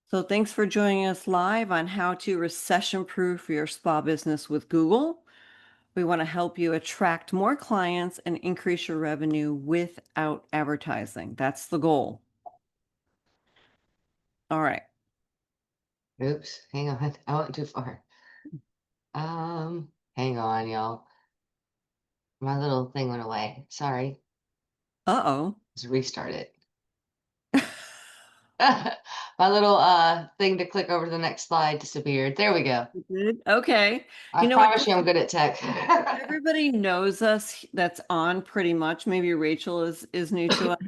So thanks for joining us live on how to recession-proof your spa business with Google. We want to help you attract more clients and increase your revenue without advertising. That's the goal. All right. Oops, hang on. I went too far. Hang on, y'all. My little thing went away. Sorry. Uh-oh. Let's restart it. My little thing to click over to the next slide disappeared. There we go. Good. Okay. I You know what? promise you I'm good at tech. Everybody knows us that's on pretty much. Maybe Rachel is new to us,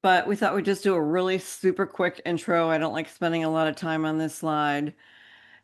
but we thought we'd just do a really super quick intro. I don't like spending a lot of time on this slide.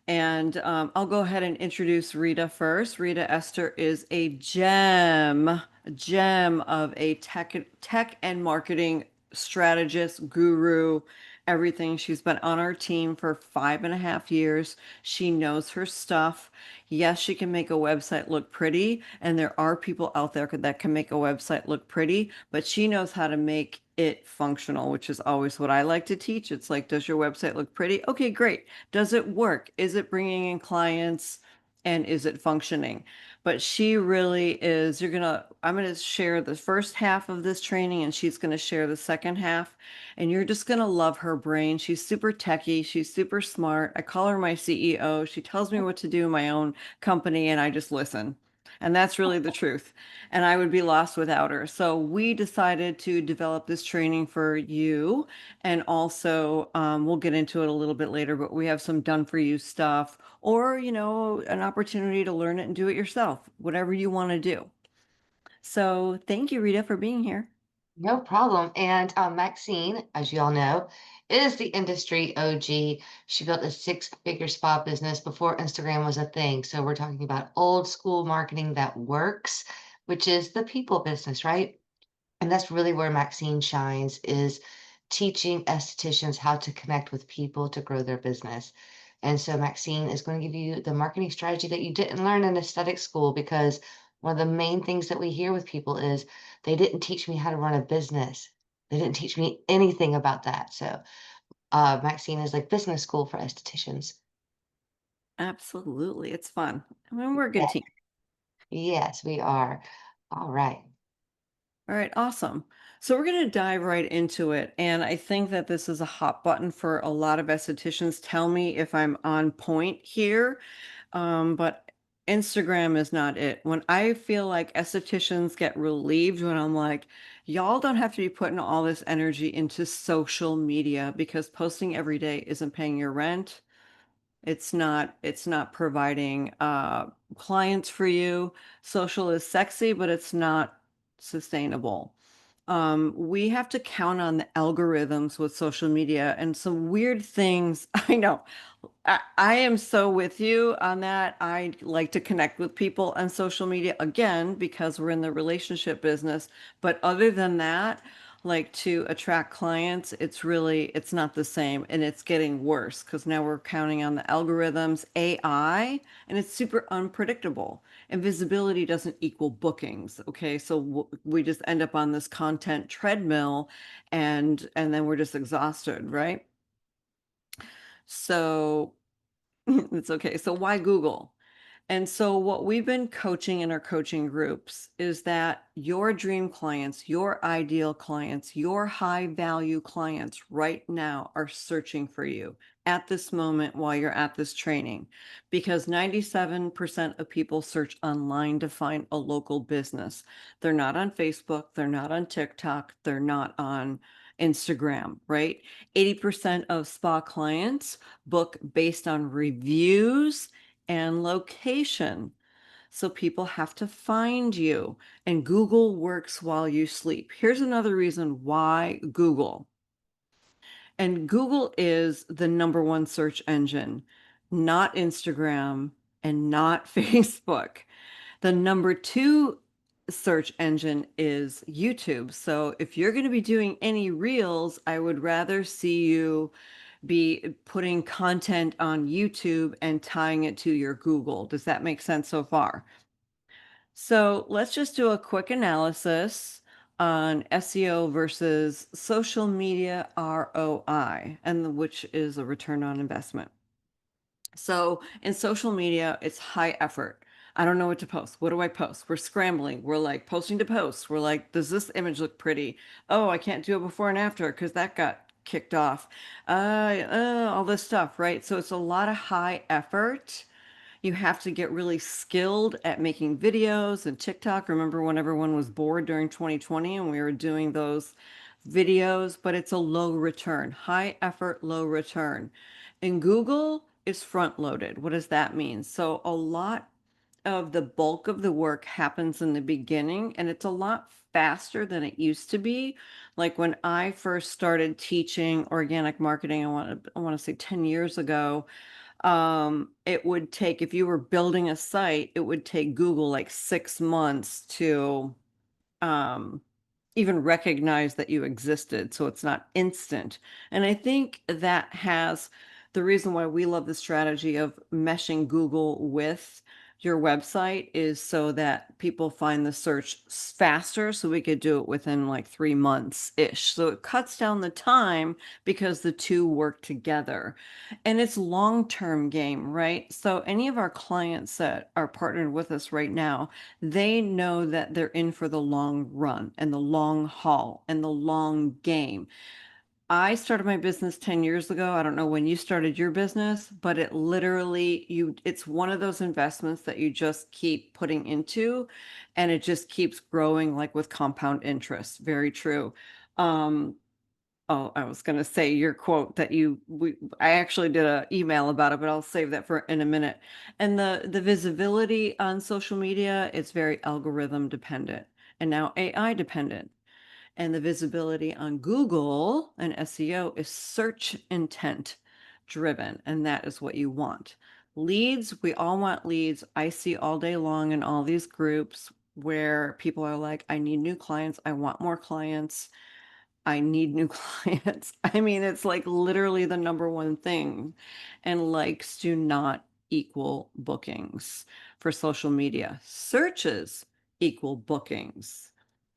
And I'll go ahead and introduce Rita first. Rita Esther is a gem of a tech and marketing strategist, guru, everything. She's been on our team for 5.5 years. She knows her stuff. Yes, she can make a website look pretty, and there are people out there that can make a website look pretty, but she knows how to make it functional, which is always what I like to teach. It's like, does your website look pretty? Okay, great. Does it work? Is it bringing in clients? And is it functioning? But she really is, I'm gonna share the first half of this training and she's gonna share the second half. And you're just gonna love her brain. She's super techie, she's super smart. I call her my CEO. She tells me what to do in my own company and I just listen. And that's really the truth. And I would be lost without her. So we decided to develop this training for you. And also, we'll get into it a little bit later, but we have some done for you stuff or, an opportunity to learn it and do it yourself, whatever you want to do. So thank you, Rita, for being here. No problem. And Maxine, as you all know, is the industry OG. She built a six-figure spa business before Instagram was a thing. So we're talking about old school marketing that works, which is the people business, right? And that's really where Maxine shines, is teaching estheticians how to connect with people to grow their business. And so Maxine is going to give you the marketing strategy that you didn't learn in aesthetic school, because one of the main things that we hear with people is they didn't teach me how to run a business. They didn't teach me anything about that. So Maxine is like business school for estheticians. Absolutely. It's fun. I mean, we're a good Yeah. team. Yes, we are. All right. All right, awesome. So we're going to dive right into it. And I think that this is a hot button for a lot of estheticians. Tell me if I'm on point here. But Instagram is not it. When I feel like estheticians get relieved when I'm like, y'all don't have to be putting all this energy into social media because posting every day isn't paying your rent. It's not providing clients for you. Social is sexy, but it's not sustainable. We have to count on the algorithms with social media and some weird things. I know. I am so with you on that. I like to connect with people on social media again because we're in the relationship business. But other than that, like to attract clients, it's not the same and it's getting worse because now we're counting on the algorithms, AI, and it's super unpredictable. And visibility doesn't equal bookings. Okay. So we just end up on this content treadmill and then we're just exhausted, right? So it's okay. So why Google? And so what we've been coaching in our coaching groups is that your dream clients, your ideal clients, your high value clients right now are searching for you at this moment while you're at this training because 97% of people search online to find a local business. They're not on Facebook, they're not on TikTok, they're not on Instagram, right? 80% of spa clients book based on reviews and location. So people have to find you, and Google works while you sleep. Here's another reason why Google. And Google is the number one search engine, not Instagram and not Facebook. The number two search engine is YouTube. So if you're going to be doing any reels, I would rather see you be putting content on YouTube and tying it to your Google. Does that make sense so far? So let's just do a quick analysis. on SEO versus social media ROI, and which is a return on investment. So in social media, it's high effort. I don't know what to post. What do I post? We're scrambling. We're like posting to post. We're like, does this image look pretty? Oh, I can't do a before and after because that got kicked off. All this stuff, right? So it's a lot of high effort. You have to get really skilled at making videos and TikTok. Remember when everyone was bored during 2020 and we were doing those videos, but it's a low return, high effort, low return. In Google, it's front loaded. What does that mean? So a lot of the bulk of the work happens in the beginning and it's a lot faster than it used to be. Like when I first started teaching organic marketing, I want to say 10 years ago, it would take, if you were building a site, it would take Google like 6 months to um, even recognize that you existed. So it's not instant. And I think that has the reason why we love the strategy of meshing Google with your website is so that people find the search faster. So we could do it within like 3 months ish. So it cuts down the time because the two work together. And it's long-term game, right? So any of our clients that are partnered with us right now, they know that they're in for the long run and the long haul and the long game. I started my business 10 years ago. I don't know when you started your business, but it literally it's one of those investments that you just keep putting into and it just keeps growing like with compound interest. Very true. Um, Oh, I was going to say your quote that I actually did an email about it, but I'll save that for in a minute. And the visibility on social media, it's very algorithm dependent and now AI dependent. And the visibility on Google and SEO is search intent driven, and that is what you want. Leads, we all want leads. I see all day long in all these groups where people are like, I need new clients, I want more clients. I need new clients. I mean, it's like literally the number one thing. And likes do not equal bookings for social media. Searches equal bookings.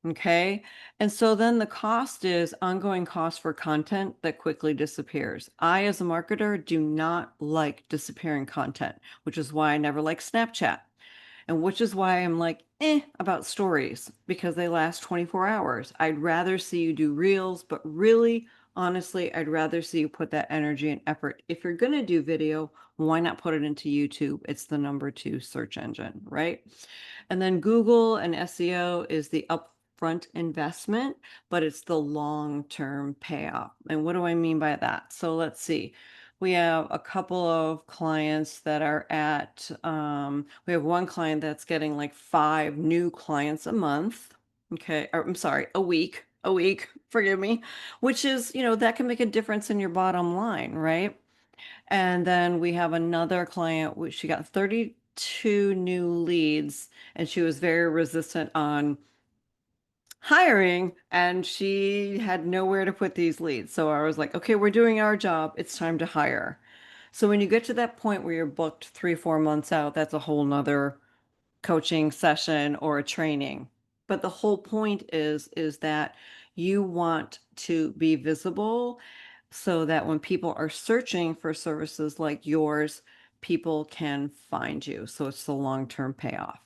Okay. And so then the cost is ongoing cost for content that quickly disappears. I, as a marketer, do not like disappearing content, which is why I never like Snapchat. And which is why I'm like, about stories because they last 24 hours. I'd rather see you do reels, but really, honestly, I'd rather see you put that energy and effort. If you're going to do video, why not put it into YouTube? It's the number 2 search engine, right? And then Google and SEO is the upfront investment, but it's the long-term payoff. And what do I mean by that? So let's see. We have a couple of clients that are we have one client that's getting like 5 new clients a month. Okay, or I'm sorry, a week, forgive me, which is, that can make a difference in your bottom line, right? And then we have another client, which she got 32 new leads, and she was very resistant on hiring, and she had nowhere to put these leads. So I was like, okay, we're doing our job. It's time to hire. So when you get to that point where you're booked 3, 4 months out, that's a whole nother coaching session or a training. But the whole point is that you want to be visible so that when people are searching for services like yours, people can find you. So it's the long-term payoff.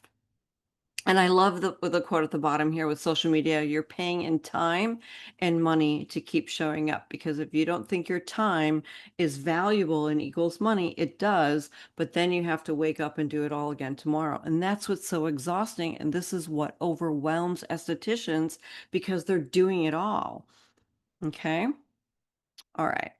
And I love the quote at the bottom here with social media, you're paying in time and money to keep showing up because if you don't think your time is valuable and equals money, it does, but then you have to wake up and do it all again tomorrow. And that's what's so exhausting. And this is what overwhelms estheticians because they're doing it all. Okay. All right.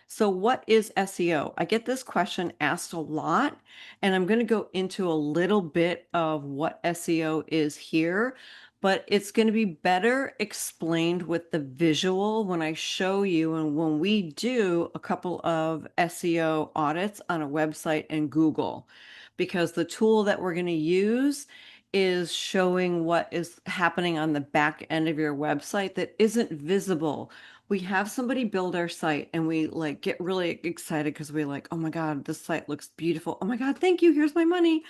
So what is SEO? I get this question asked a lot, and I'm going to go into a little bit of what SEO is here, but it's going to be better explained with the visual when I show you and when we do a couple of SEO audits on a website in Google, because the tool that we're going to use is showing what is happening on the back end of your website that isn't visible. We have somebody build our site and we like get really excited because we're like, oh my God, this site looks beautiful. Oh my God, thank you. Here's my money.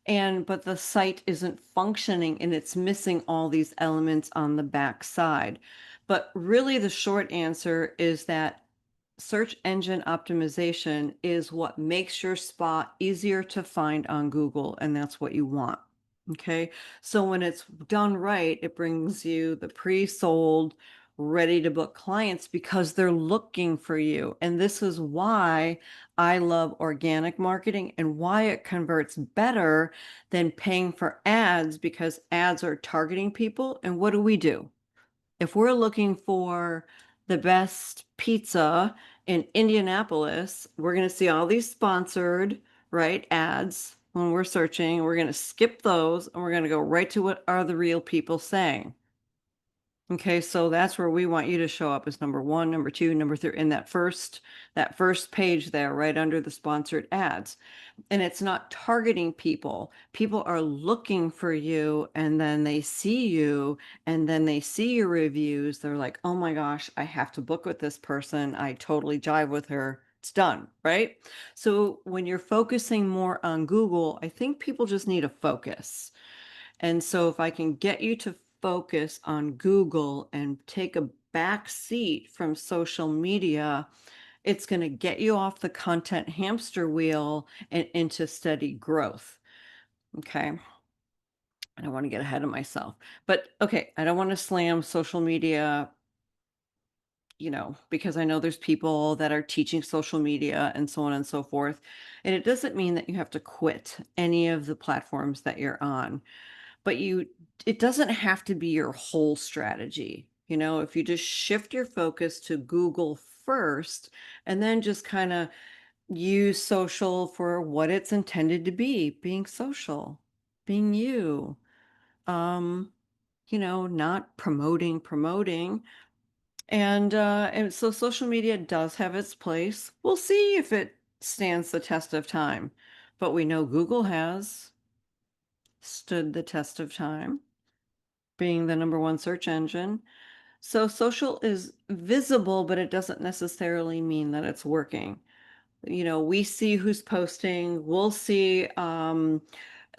but the site isn't functioning and it's missing all these elements on the back side. But really, the short answer is that search engine optimization is what makes your spot easier to find on Google, and that's what you want. Okay. So when it's done right, it brings you the pre-sold, ready to book clients because they're looking for you. And this is why I love organic marketing and why it converts better than paying for ads, because ads are targeting people. And what do? If we're looking for the best pizza in Indianapolis, we're going to see all these sponsored, right, ads when we're searching. We're going to skip those and we're going to go right to what are the real people saying. Okay, so that's where we want you to show up as number one, number two, number three in that first page there, right under the sponsored ads. And it's not targeting people. People are looking for you and then they see you and then they see your reviews. They're like, oh my gosh, I have to book with this person. I totally jive with her. It's done, right? So when you're focusing more on Google, I think people just need a focus. And so if I can get you to focus on Google and take a back seat from social media, it's going to get you off the content hamster wheel and into steady growth. Okay. I don't want to get ahead of myself, but okay. I don't want to slam social media, because I know there's people that are teaching social media and so on and so forth. And it doesn't mean that you have to quit any of the platforms that you're on. But it doesn't have to be your whole strategy. If you just shift your focus to Google first and then just kind of use social for what it's intended to be, being social, being you, um, not promoting. And so social media does have its place. We'll see if it stands the test of time. But we know Google has stood the test of time, being the number one search engine. So social is visible, but it doesn't necessarily mean that it's working. We see who's posting. We'll see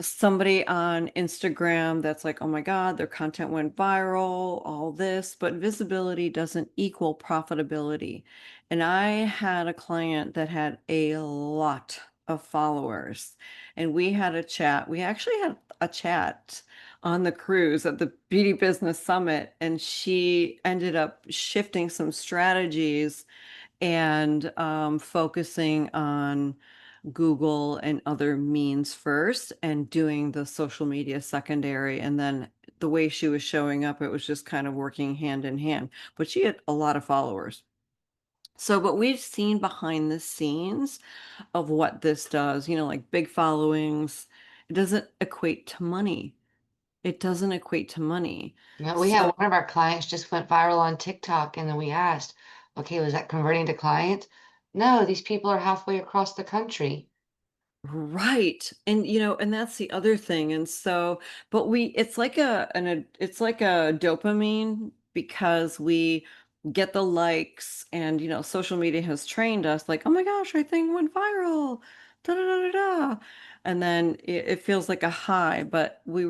somebody on Instagram that's like, oh my God, their content went viral, all this, but visibility doesn't equal profitability. And I had a client that had a lot of followers, and we had a chat. We actually had a chat on the cruise at the Beauty Business Summit, and she ended up shifting some strategies and focusing on Google and other means first and doing the social media secondary. And then the way she was showing up, it was just kind of working hand in hand. But she had a lot of followers. So, but we've seen behind the scenes of what this does, like big followings. It doesn't equate to money. It doesn't equate to money. We had So, one of our clients just went viral on TikTok, and then we asked, okay, was that converting to clients? No, these people are halfway across the country. right. And that's the other thing. And so, but it's like a dopamine because we get the likes and, social media has trained us like, oh my gosh, our thing went viral. Da, da, da, da, da. And then it feels like a high, but we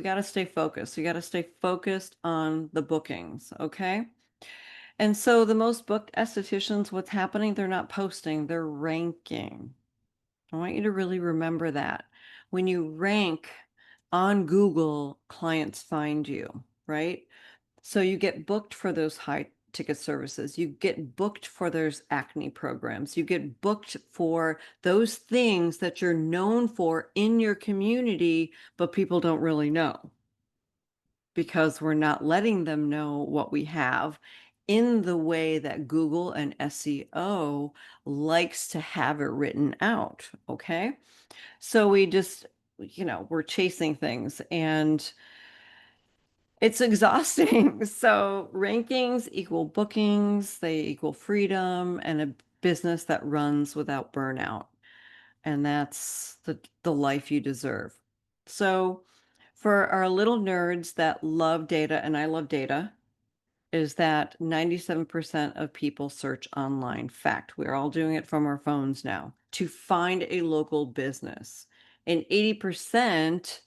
got to stay focused. We got to stay focused on the bookings. Okay. And so the most booked estheticians, what's happening? They're not posting, they're ranking. I want you to really remember that. When you rank on Google, clients find you, right? So you get booked for those high ticket services. You get booked for those acne programs. You get booked for those things that you're known for in your community, but people don't really know because we're not letting them know what we have in the way that Google and SEO likes to have it written out. Okay. So we just, we're chasing things and it's exhausting. So rankings equal bookings, they equal freedom and a business that runs without burnout. And that's the life you deserve. So for our little nerds that love data, and I love data, is that 97% of people search online. Fact, we're all doing it from our phones now to find a local business. and 80%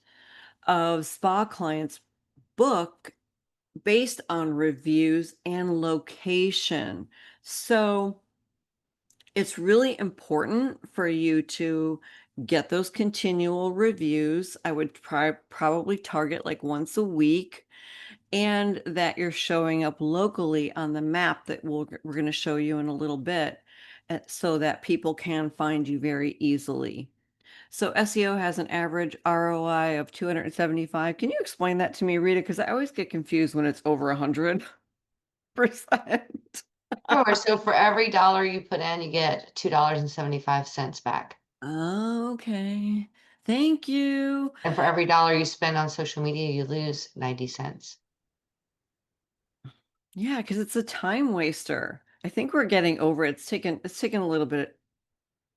of spa clients book based on reviews and location. So it's really important for you to get those continual reviews. I would probably target like once a week, and that you're showing up locally on the map that we're going to show you in a little bit, so that people can find you very easily. So SEO has an average ROI of 275. Can you explain that to me, Rita? Because I always get confused when it's over 100%. Sure. So for every dollar you put in, you get $2.75 back. Okay. Thank you. And for every dollar you spend on social media, you lose 90 cents. Yeah, because it's a time waster. I think we're getting over it. It's taken a little bit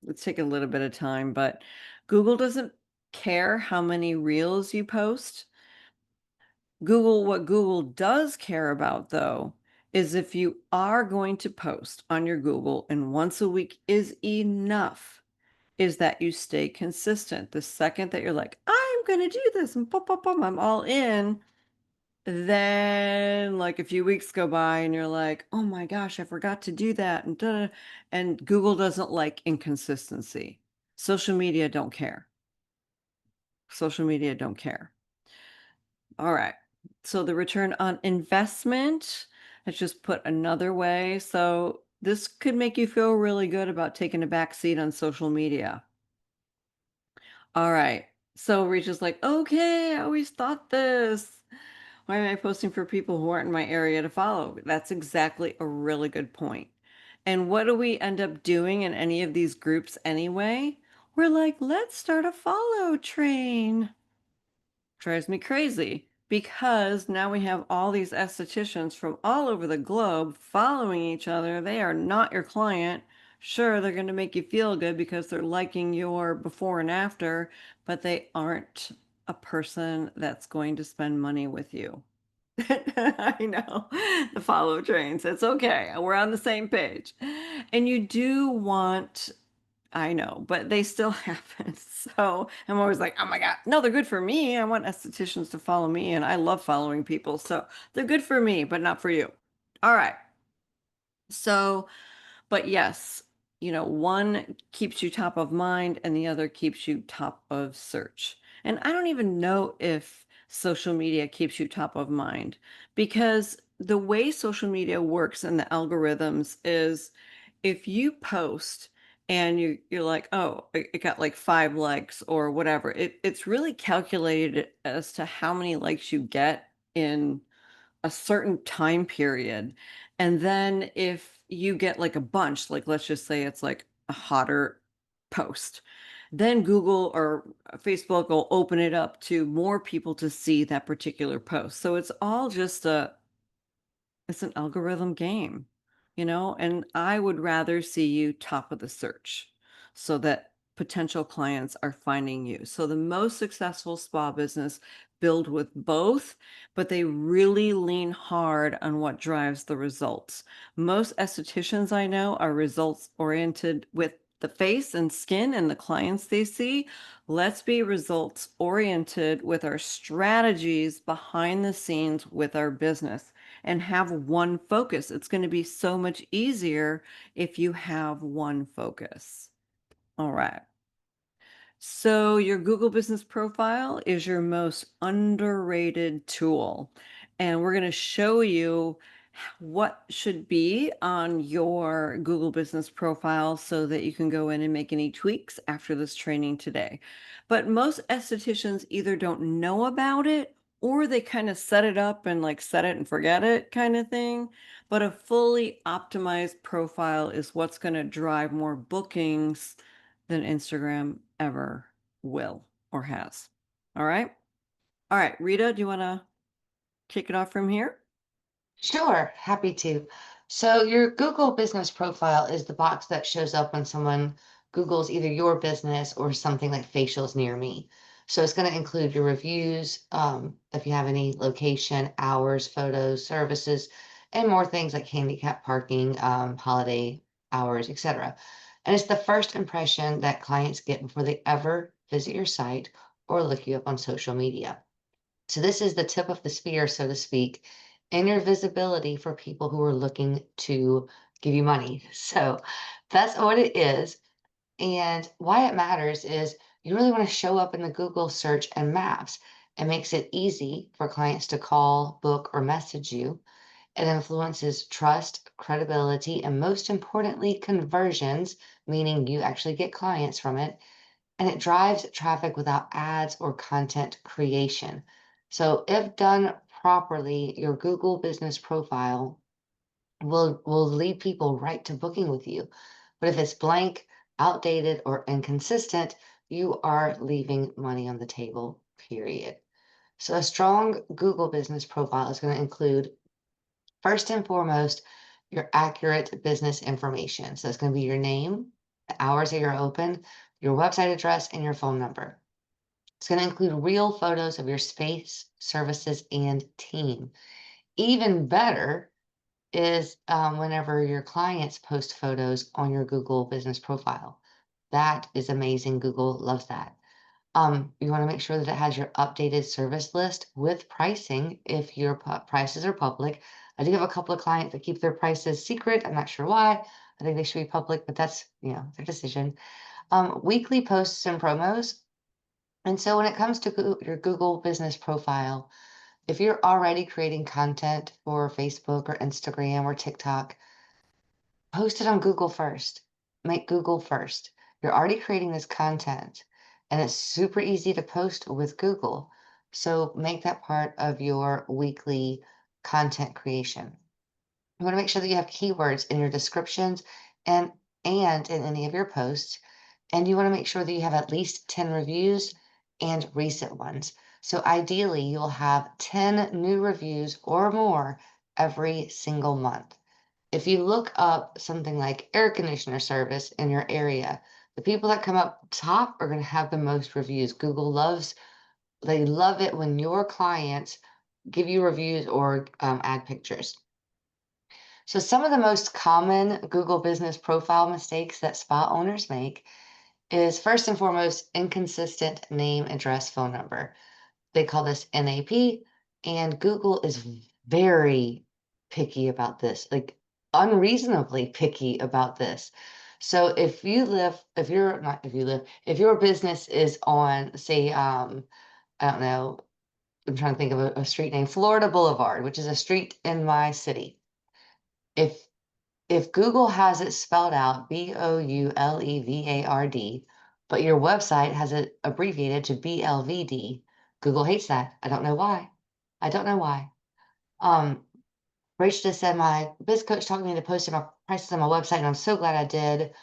of time, but Google doesn't care how many reels you post. What Google does care about, though, is if you are going to post on your Google and once a week is enough, is that you stay consistent. The second that you're like, I'm going to do this and pop, pop, pop, I'm all in, then like a few weeks go by and you're like, oh my gosh, I forgot to do that. And, and Google doesn't like inconsistency. Social media don't care. Social media don't care. All right. So the return on investment, let's just put another way. So this could make you feel really good about taking a back seat on social media. All right. So Rachel's like, okay, I always thought this. Why am I posting for people who aren't in my area to follow? That's exactly a really good point. And what do we end up doing in any of these groups anyway? We're like, let's start a follow train. Drives me crazy because now we have all these estheticians from all over the globe following each other. They are not your client. Sure, they're going to make you feel good because they're liking your before and after, but they aren't a person that's going to spend money with you. I know the follow trains. It's okay. We're on the same page. And you do want, I know, but they still happen. So I'm always like, oh my God, no, they're good for me. I want estheticians to follow me, and I love following people. So they're good for me, but not for you. All right. So, but yes, one keeps you top of mind and the other keeps you top of search. And I don't even know if social media keeps you top of mind, because the way social media works and the algorithms is if you post and you're like, oh, it got like 5 likes or whatever, it's really calculated as to how many likes you get in a certain time period. And then if you get like a bunch, like let's just say it's like a hotter post, then Google or Facebook will open it up to more people to see that particular post. So it's an algorithm game, and I would rather see you top of the search so that potential clients are finding you. So the most successful spa business build with both, but they really lean hard on what drives the results. Most estheticians I know are results oriented with the face and skin and the clients they see. Let's be results oriented with our strategies behind the scenes with our business and have one focus. It's going to be so much easier if you have one focus. All right. So, your Google Business Profile is your most underrated tool. And we're going to show you what should be on your Google Business Profile so that you can go in and make any tweaks after this training today. But most estheticians either don't know about it or they kind of set it up and like set it and forget it kind of thing. But a fully optimized profile is what's going to drive more bookings than Instagram ever will or has. All right. All right. Rita, do you want to kick it off from here? Sure, happy to. So your Google business profile is the box that shows up when someone Googles either your business or something like facials near me. So it's going to include your reviews, if you have any location, hours, photos, services, and more things like handicap parking, holiday hours, etc. And it's the first impression that clients get before they ever visit your site, or look you up on social media. So this is the tip of the spear, so to speak, and your visibility for people who are looking to give you money. So that's what it is. And why it matters is you really want to show up in the Google search and maps. It makes it easy for clients to call, book, or message you. It influences trust, credibility, and most importantly, conversions, meaning you actually get clients from it. And it drives traffic without ads or content creation. So, if done properly, your Google business profile will lead people right to booking with you. But if it's blank, outdated, or inconsistent, you are leaving money on the table, period. So, a strong Google business profile is going to include, first and foremost, your accurate business information. So, it's going to be your name, the hours that you're open, your website address, and your phone number. It's going to include real photos of your space, services, and team. Even better is whenever your clients post photos on your Google business profile. That is amazing. Google loves that. You want to make sure that it has your updated service list with pricing if your prices are public. I do have a couple of clients that keep their prices secret. I'm not sure why. I think they should be public, but that's, their decision. Weekly posts and promos. And so when it comes to your Google business profile, if you're already creating content for Facebook or Instagram or TikTok, post it on Google first. Make Google first. You're already creating this content and it's super easy to post with Google. So make that part of your weekly content creation. You want to make sure that you have keywords in your descriptions and in any of your posts. And you want to make sure that you have at least 10 reviews and recent ones. So ideally, you'll have 10 new reviews or more every single month. If you look up something like air conditioner service in your area, the people that come up top are going to have the most reviews. They love it when your clients give you reviews or add pictures. So some of the most common Google business profile mistakes that spa owners make is, first and foremost, inconsistent name, address, phone number. They call this NAP, and Google is very picky about this, like unreasonably picky about this. So if your business is on, say, I don't know, I'm trying to think of a street name, Florida Boulevard, which is a street in my city. If Google has it spelled out Boulevard, but your website has it abbreviated to BLVD, Google hates that. I don't know why. I don't know why. Um, Rachel just said my biz coach taught me to post my prices on my website, and I'm so glad I did.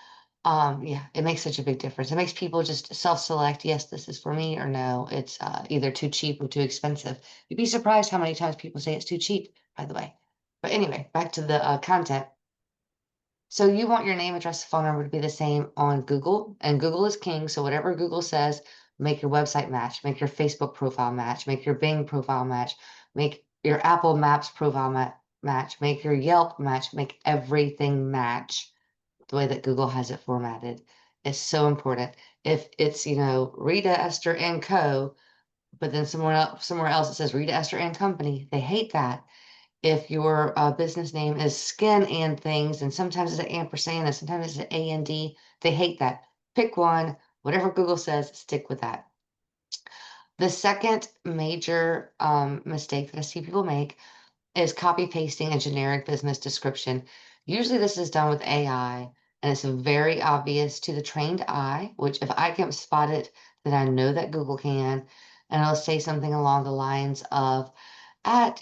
Yeah, it makes such a big difference. It makes people just self-select, yes, this is for me, or no, it's either too cheap or too expensive. You'd be surprised how many times people say it's too cheap, by the way. But anyway, back to the content. So you want your name, address, phone number to be the same on Google, and Google is king. So whatever Google says, make your website match, make your Facebook profile match, make your Bing profile match, make your Apple Maps profile match, make your Yelp match, make everything match the way that Google has it formatted. It's so important. If it's, Rita, Esther, and Co., but then somewhere else it says Rita, Esther, and Company, they hate that. If your business name is Skin and Things, and sometimes it's an ampersand, and sometimes it's an AND, they hate that. Pick one, whatever Google says, stick with that. The second major mistake that I see people make is copy pasting a generic business description. Usually, this is done with AI, and it's very obvious to the trained eye, which if I can spot it, then I know that Google can. And it'll say something along the lines of, at,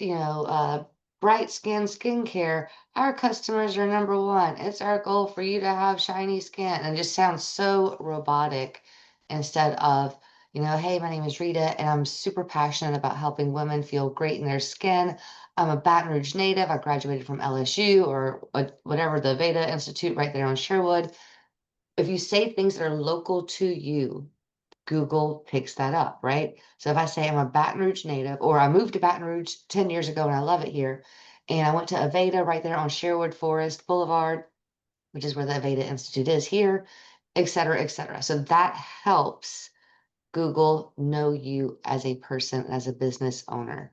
Bright Skin Skincare, our customers are number one. It's our goal for you to have shiny skin. And it just sounds so robotic instead of, hey, my name is Rita, and I'm super passionate about helping women feel great in their skin. I'm a Baton Rouge native. I graduated from LSU or whatever, the Veda Institute right there on Sherwood. If you say things that are local to you, Google picks that up, right? So if I say I'm a Baton Rouge native, or I moved to Baton Rouge 10 years ago and I love it here, and I went to Aveda right there on Sherwood Forest Boulevard, which is where the Aveda Institute is here, et cetera, et cetera. So that helps Google know you as a person, as a business owner.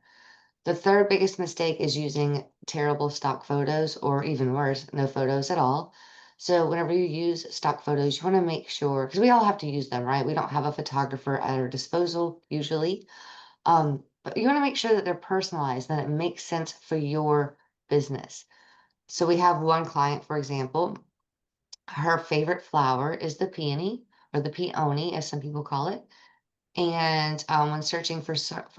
The third biggest mistake is using terrible stock photos, or even worse, no photos at all. So whenever you use stock photos, you want to make sure, because we all have to use them, right? We don't have a photographer at our disposal usually. But you want to make sure that they're personalized, that it makes sense for your business. So we have one client, for example, her favorite flower is the peony, or the peony, as some people call it. And when searching for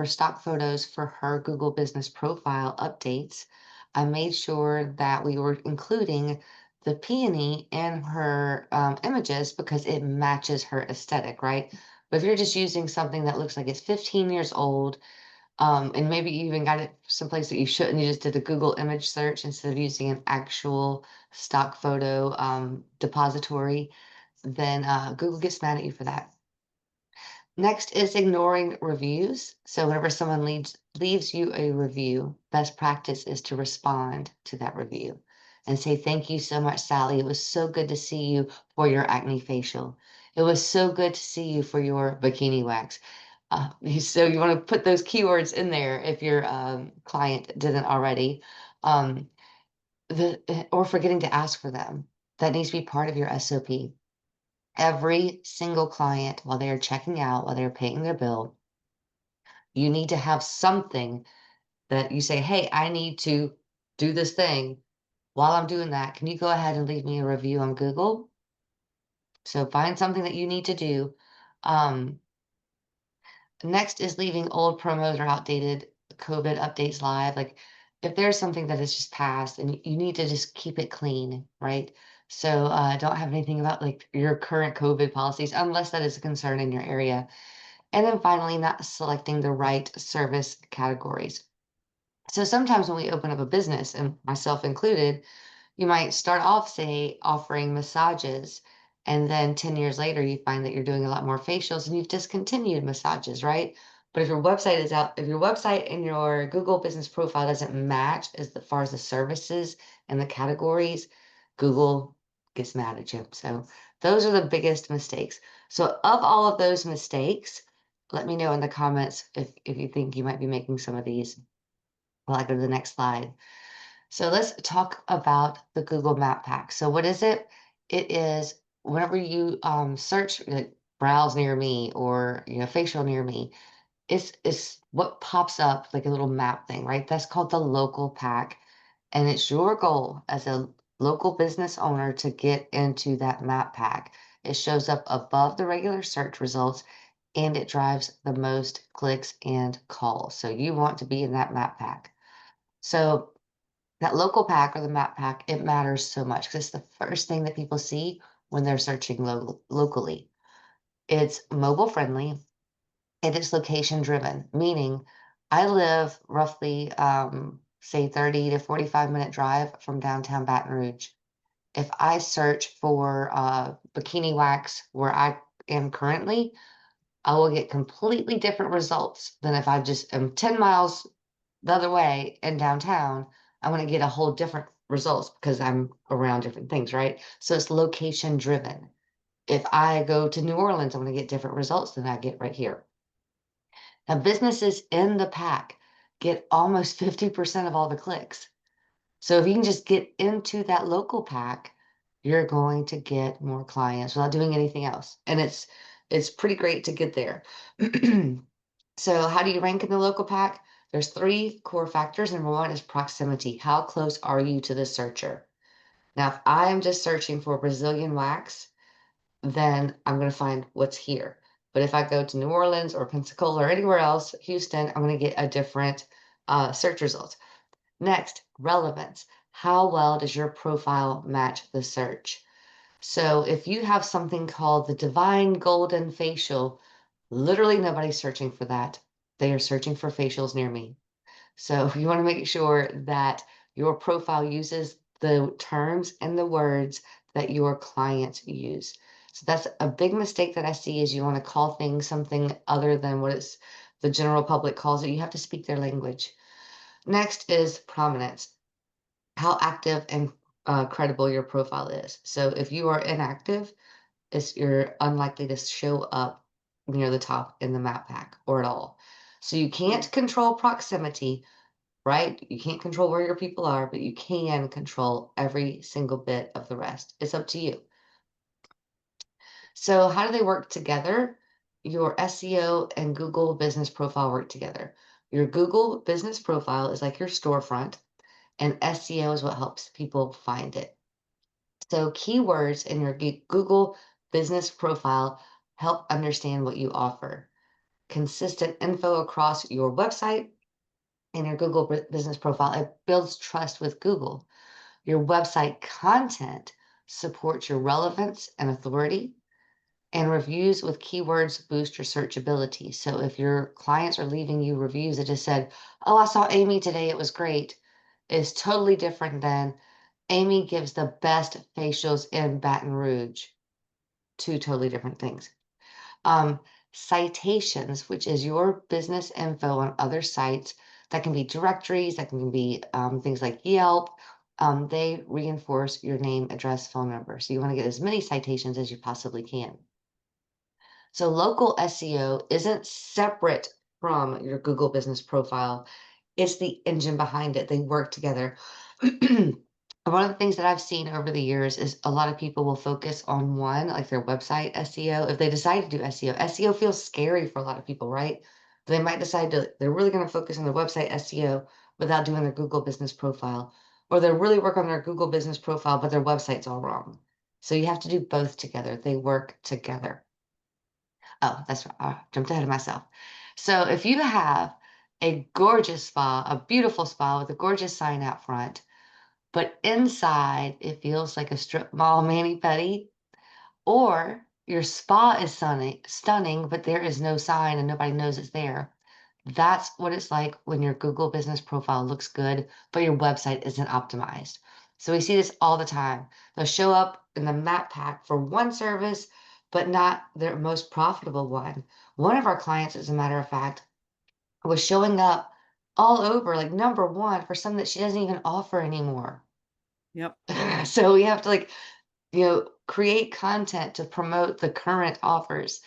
stock photos for her Google Business Profile updates, I made sure that we were including the peony in her images because it matches her aesthetic, right? But if you're just using something that looks like it's 15 years old, and maybe you even got it someplace that you shouldn't, you just did a Google image search instead of using an actual stock photo depository, then Google gets mad at you for that. Next is ignoring reviews. So whenever someone leaves you a review, best practice is to respond to that review and say, "Thank you so much, Sally. It was so good to see you for your acne facial. It was so good to see you for your bikini wax." So you want to put those keywords in there if your client didn't already. Um, or forgetting to ask for them. That needs to be part of your SOP. Every single client, while they are checking out, while they're paying their bill, you need to have something that you say, "Hey, I need to do this thing. While I'm doing that, can you go ahead and leave me a review on Google?" So find something that you need to do. Um, Next is leaving old promos or outdated COVID updates live. Like if there's something that is just passed and you need to just keep it clean, right? So don't have anything about like your current COVID policies unless that is a concern in your area. And then finally, not selecting the right service categories. So sometimes when we open up a business, and myself included, you might start off, say, offering massages, and then 10 years later, you find that you're doing a lot more facials and you've discontinued massages, right? But if your website is out, if your website and your Google business profile doesn't match far as the services and the categories, Google gets mad at you. So those are the biggest mistakes. So of all of those mistakes, let me know in the comments if you think you might be making some of these. Well, I go to the next slide. So let's talk about the Google Map Pack. So what is it? It is whenever you search like browse near me or facial near me, it's what pops up like a little map thing, right? That's called the local pack. And it's your goal as a local business owner to get into that map pack. It shows up above the regular search results and it drives the most clicks and calls. So you want to be in that map pack. So that local pack or the map pack, it matters so much because it's the first thing that people see when they're searching locally. It's mobile friendly and it's location driven, meaning I live roughly, say 30 to 45-minute drive from downtown Baton Rouge. If I search for bikini wax where I am currently, I will get completely different results than if I just am 10 miles the other way in downtown. I'm going to get a whole different results because I'm around different things, right? So it's location driven. If I go to New Orleans, I'm going to get different results than I get right here. Now, businesses in the pack get almost 50% of all the clicks. So if you can just get into that local pack, you're going to get more clients without doing anything else. And it's pretty great to get there. So how do you rank in the local pack? There's three core factors. Number one is proximity. How close are you to the searcher? Now, if I am just searching for Brazilian wax, then I'm going to find what's here. But if I go to New Orleans or Pensacola or anywhere else, Houston, I'm going to get a different search result. Next, relevance. How well does your profile match the search? So if you have something called the Divine Golden Facial, literally nobody's searching for that. They are searching for facials near me. So you want to make sure that your profile uses the terms and the words that your clients use. So that's a big mistake that I see is you want to call things something other than what the general public calls it. You have to speak their language. Next is prominence. How active and credible your profile is. So if you are inactive, you're unlikely to show up near the top in the map pack or at all. So you can't control proximity, right? You can't control where your people are, but you can control every single bit of the rest. It's up to you. So how do they work together? Your SEO and Google business profile work together. Your Google business profile is like your storefront, and SEO is what helps people find it. So keywords in your Google business profile help understand what you offer. Consistent info across your website and your Google business profile, it builds trust with Google. Your website content supports your relevance and authority, and reviews with keywords boost your searchability. So if your clients are leaving you reviews that just said, "Oh, I saw Amy today, it was great," is totally different than "Amy gives the best facials in Baton Rouge." Two totally different things. Um, Citations, which is your business info on other sites that can be directories, that can be things like Yelp. They reinforce your name, address, phone number. So you want to get as many citations as you possibly can. So local SEO isn't separate from your Google business profile. It's the engine behind it. They work together. One of the things that I've seen over the years is a lot of people will focus on one, like their website SEO. If they decide to do SEO, SEO feels scary for a lot of people, right? They might decide they're really going to focus on their website SEO without doing their Google business profile, or they really work on their Google business profile, but their website's all wrong. So you have to do both together. They work together. Oh, that's right. I jumped ahead of myself. So if you have a gorgeous spa, a beautiful spa with a gorgeous sign out front, but inside it feels like a strip mall mani-pedi, or your spa is stunning, but there is no sign and nobody knows it's there. That's what it's like when your Google business profile looks good, but your website isn't optimized. So we see this all the time. They'll show up in the map pack for one service, but not their most profitable one. One of our clients, as a matter of fact, was showing up all over, like number one, for something that she doesn't even offer anymore. Yep. So we have to create content to promote the current offers.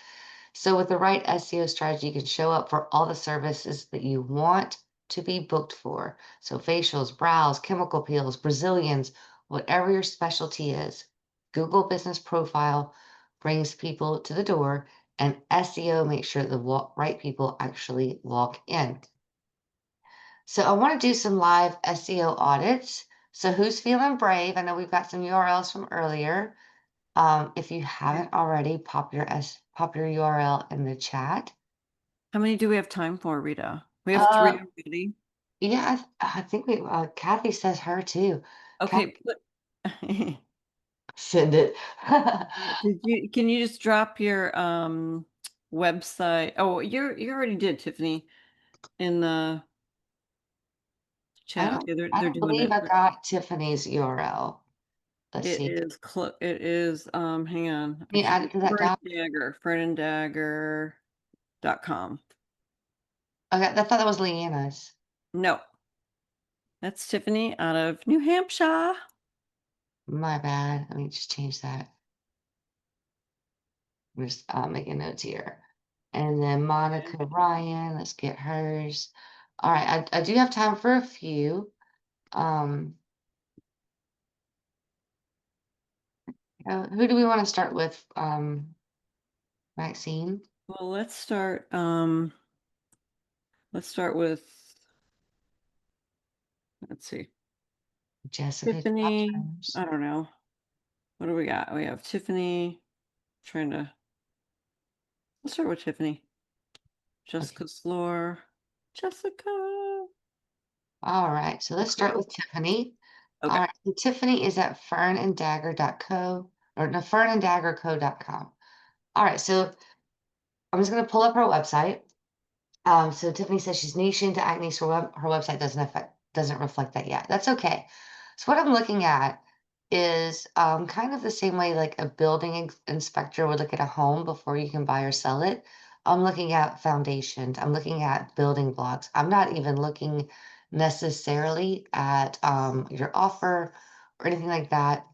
So with the right SEO strategy, you can show up for all the services that you want to be booked for. So facials, brows, chemical peels, Brazilians, whatever your specialty is. Google Business Profile brings people to the door, and SEO makes sure the right people actually walk in. So I want to do some live SEO audits. So who's feeling brave? I know we've got some URLs from earlier. If you haven't already, pop your URL in the chat. How many do we have time for, Rita? We have three Uh, already. yeah, I think Kathy says her too. Okay, Kathy, put send it. can you just drop your website? Oh, you already did, Tiffany, in the chat. Okay, I they're don't doing believe it. I got Tiffany's URL. Let's It see. is it is hang on. Can you add it to that doc? Fernandagger.com. Okay, I thought that was Leanna's. No, that's Tiffany out of New Hampshire. My bad. Let me just change that. I'm just making notes here. And then Monica Ryan, let's get hers. All right, I do have time for a few. Um, who do we want to start with? Maxine, Well, let's start with, let's see. Jessica dropped Tiffany, hers. I don't know. What do we got? We have Tiffany trying to, let's start with Tiffany. Okay. Jessica's floor. Jessica. All right, so let's start with Tiffany. All Okay. right, so Tiffany is at fernanddagger.co or no, fernanddaggerco.com. All right, so I'm just going to pull up her website. So Tiffany says she's niche into acne, so her website doesn't reflect that yet. That's okay. So what I'm looking at is kind of the same way like a building inspector would look at a home before you can buy or sell it. I'm looking at foundations. I'm looking at building blocks. I'm not even looking necessarily at your offer or anything like that.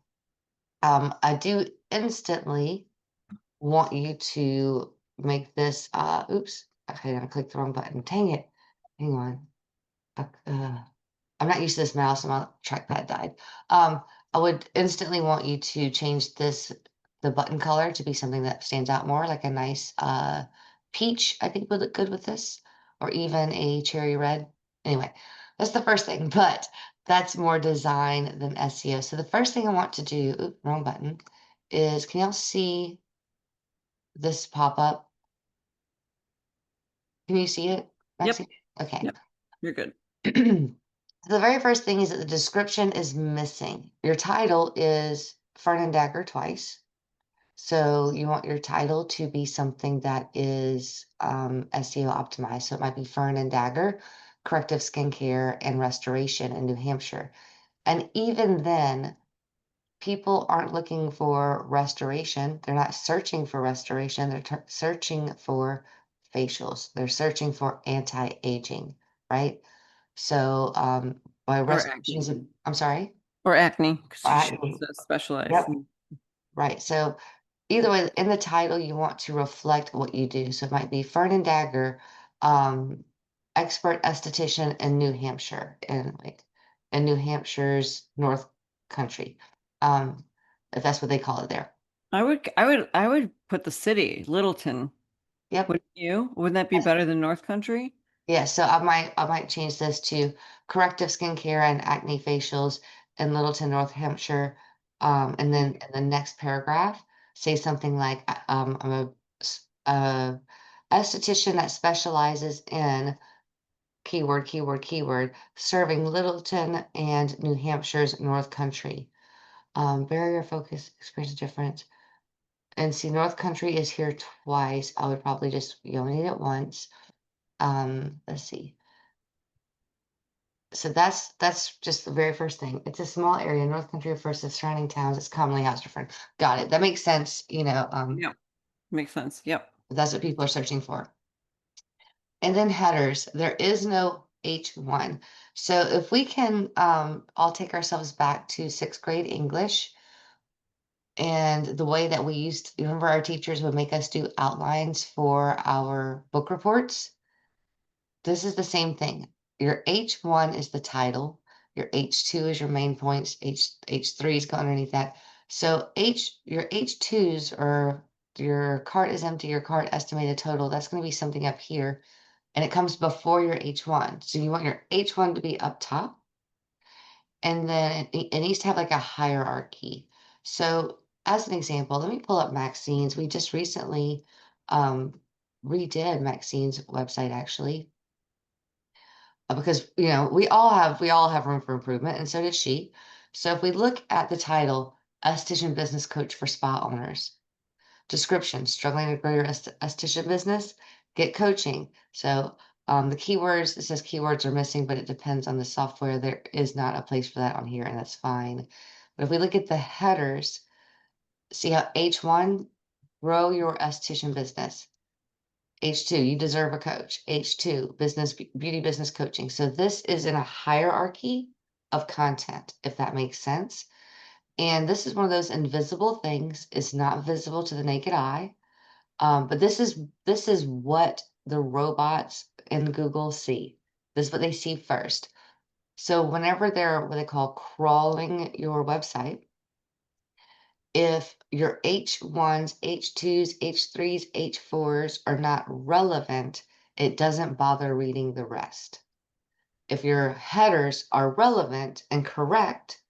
I do instantly want you to make this, oops, okay, I clicked the wrong button. Dang it. Hang on. I'm not used to this mouse and my trackpad died. I would instantly want you to change the button color to be something that stands out more, like a nice peach, I think would look good with this, or even a cherry red. Anyway, that's the first thing, but that's more design than SEO. So the first thing I want to do, oop, wrong button, is can y'all see this pop up? Can you see it, Yep. Maxine? Okay. Yep. You're good. The very first thing is that the description is missing. Your title is Fern and Dagger twice. So you want your title to be something that is SEO optimized. So it might be Fern and Dagger, corrective skincare and restoration in New Hampshire. And even then, people aren't looking for restoration. They're not searching for restoration. They're searching for facials. They're searching for anti-aging, right? So by Or restoration acne. is I'm sorry, Or acne, because she acne. says specialized. Yep. Right. So either way, in the title, you want to reflect what you do. So it might be Fern and Dagger, um, expert esthetician in New Hampshire, in New Hampshire's North Country, um, if that's what they call it there. I would put the city, Littleton. Yep. Wouldn't you? Wouldn't that be better than North Country? Yeah, so I might change this to corrective skincare and acne facials in Littleton, North Hampshire. And then in the next paragraph, say something like, I'm a esthetician that specializes in keyword, keyword, keyword, serving Littleton and New Hampshire's North Country. Barrier focus, experience difference. And see, North Country is here twice. I would probably just, you only need it once. Let's see. So that's just the very first thing. It's a small area. North Country refers to surrounding towns. It's commonly housed different. Got it. That makes sense. Yeah. Makes sense. Yep. That's what people are searching for. And then headers. There is no H1. So if we can all take ourselves back to sixth grade English and the way that we used, you remember our teachers would make us do outlines for our book reports. This is the same thing. Your H1 is the title. Your H2 is your main points. H3s go underneath that. So your H2s or your cart is empty, your cart estimated total, that's going to be something up here. And it comes before your H1. So you want your H1 to be up top. And then it needs to have like a hierarchy. So as an example, let me pull up Maxine's. We just recently um, redid Maxine's website actually. Because we all have room for improvement, and so did she. So if we look at the title, esthetician business coach for spa owners, description, struggling to grow your esthetician business, get coaching. So the keywords, it says keywords are missing, but it depends on the software. There is not a place for that on here, and that's fine. But if we look at the headers, see how H1, grow your esthetician business. H2, you deserve a coach. H2, beauty business coaching. So this is in a hierarchy of content, if that makes sense. And this is one of those invisible things. It's not visible to the naked eye. But this is what the robots in Google see. This is what they see first. So whenever they're what they call crawling your website, if your H1s, H2s, H3s, H4s are not relevant, it doesn't bother reading the rest. If your headers are relevant and correct,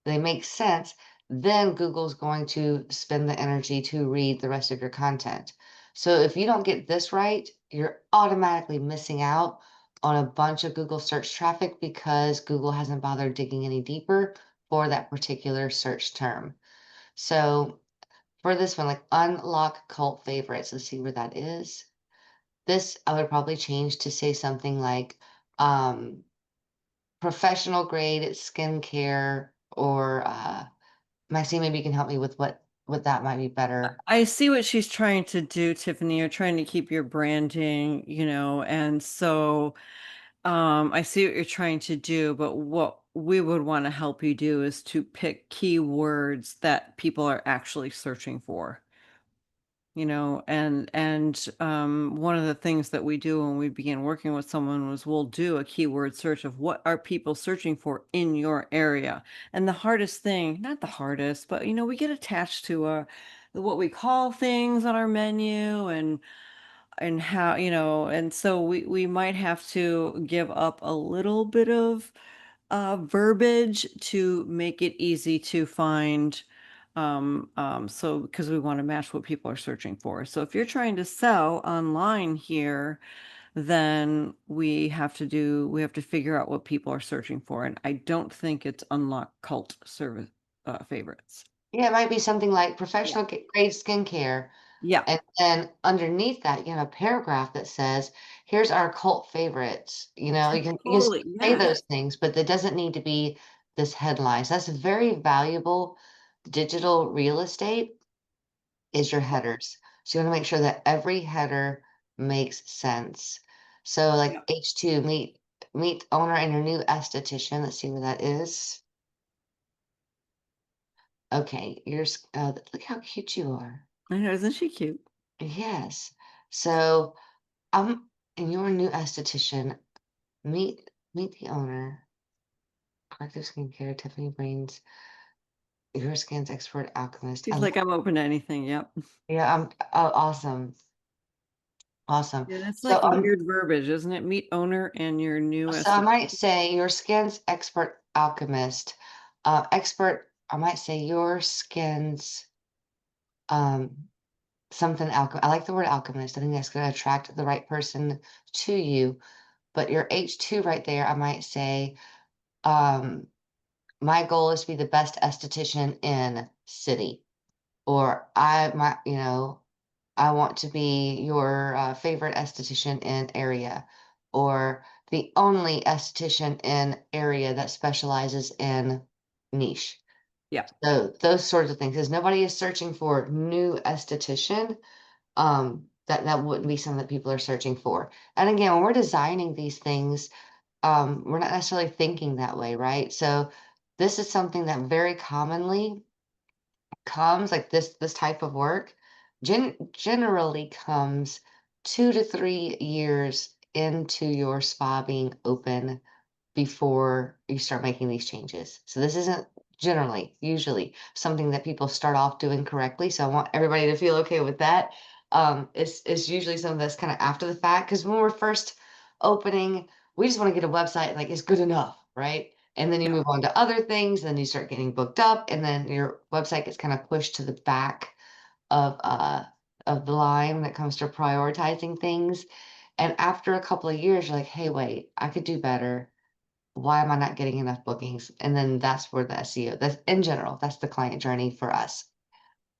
they make sense, then Google's going to spend the energy to read the rest of your content. So if you don't get this right, you're automatically missing out on a bunch of Google search traffic because Google hasn't bothered digging any deeper for that particular search term. So for this one, like unlock cult favorites. Let's see where that is. This I would probably change to say something like professional grade skincare or Maxine, maybe you can help me with what that might be better. I see what she's trying to do, Tiffany. You're trying to keep your branding, and so I see what you're trying to do, but what we would want to help you do is to pick keywords that people are actually searching for. One of the things that we do when we begin working with someone was we'll do a keyword search of what are people searching for in your area. And the hardest thing, not the hardest, but we get attached to what we call things on our menu and how, and so we might have to give up a little bit of verbiage to make it easy to find. So because we want to match what people are searching for. So if you're trying to sell online here, then we have to figure out what people are searching for. And I don't think it's unlock cult service favorites. Yeah, it might be something like Yeah. professional grade skincare. Yeah. And then underneath that, you have a paragraph that says, here's our cult favorites. You can Totally. say Yes. those things, but that doesn't need to be this headline. So that's very valuable digital real estate is your headers. So you want to make sure that every header makes sense. So like Yeah. H2, meet owner and your new esthetician. Let's see where that is. Okay, look how cute you are. I know, isn't she cute? Yes. So I'm and your new esthetician. Meet the owner. Corrective skincare, Tiffany Brains, your skin's expert alchemist. I She's love, like, I'm open to anything. Yep. yeah, oh, awesome. Awesome. Yeah, that's So like weird verbiage, isn't it? Meet owner and your new so I estimate. might say your skin's expert alchemist. I might say your skin's um something I like the word alchemist. I think that's gonna attract the right person to you. But your H2 right there, I might say, um, my goal is to be the best esthetician in city. Or I want to be your favorite esthetician in area, or the only esthetician in area that specializes in niche. Yeah. So those sorts of things. Because nobody is searching for new esthetician. That wouldn't be something that people are searching for. And again, when we're designing these things, we're not necessarily thinking that way, right? So this is something that very commonly comes like this type of work generally comes 2 to 3 years into your spa being open before you start making these changes. So this isn't usually something that people start off doing correctly. So I want everybody to feel okay with that. It's usually something that's kind of after the fact because when we're first opening, we just want to get a website like it's good enough, right? And then you Yeah. move on to other things, then you start getting booked up, and then your website gets kind of pushed to the back of uh of the line when it comes to prioritizing things. And after a couple of years, you're like, hey, wait, I could do better. Why am I not getting enough bookings? And then that's where the SEO, that's in general, that's the client journey for us.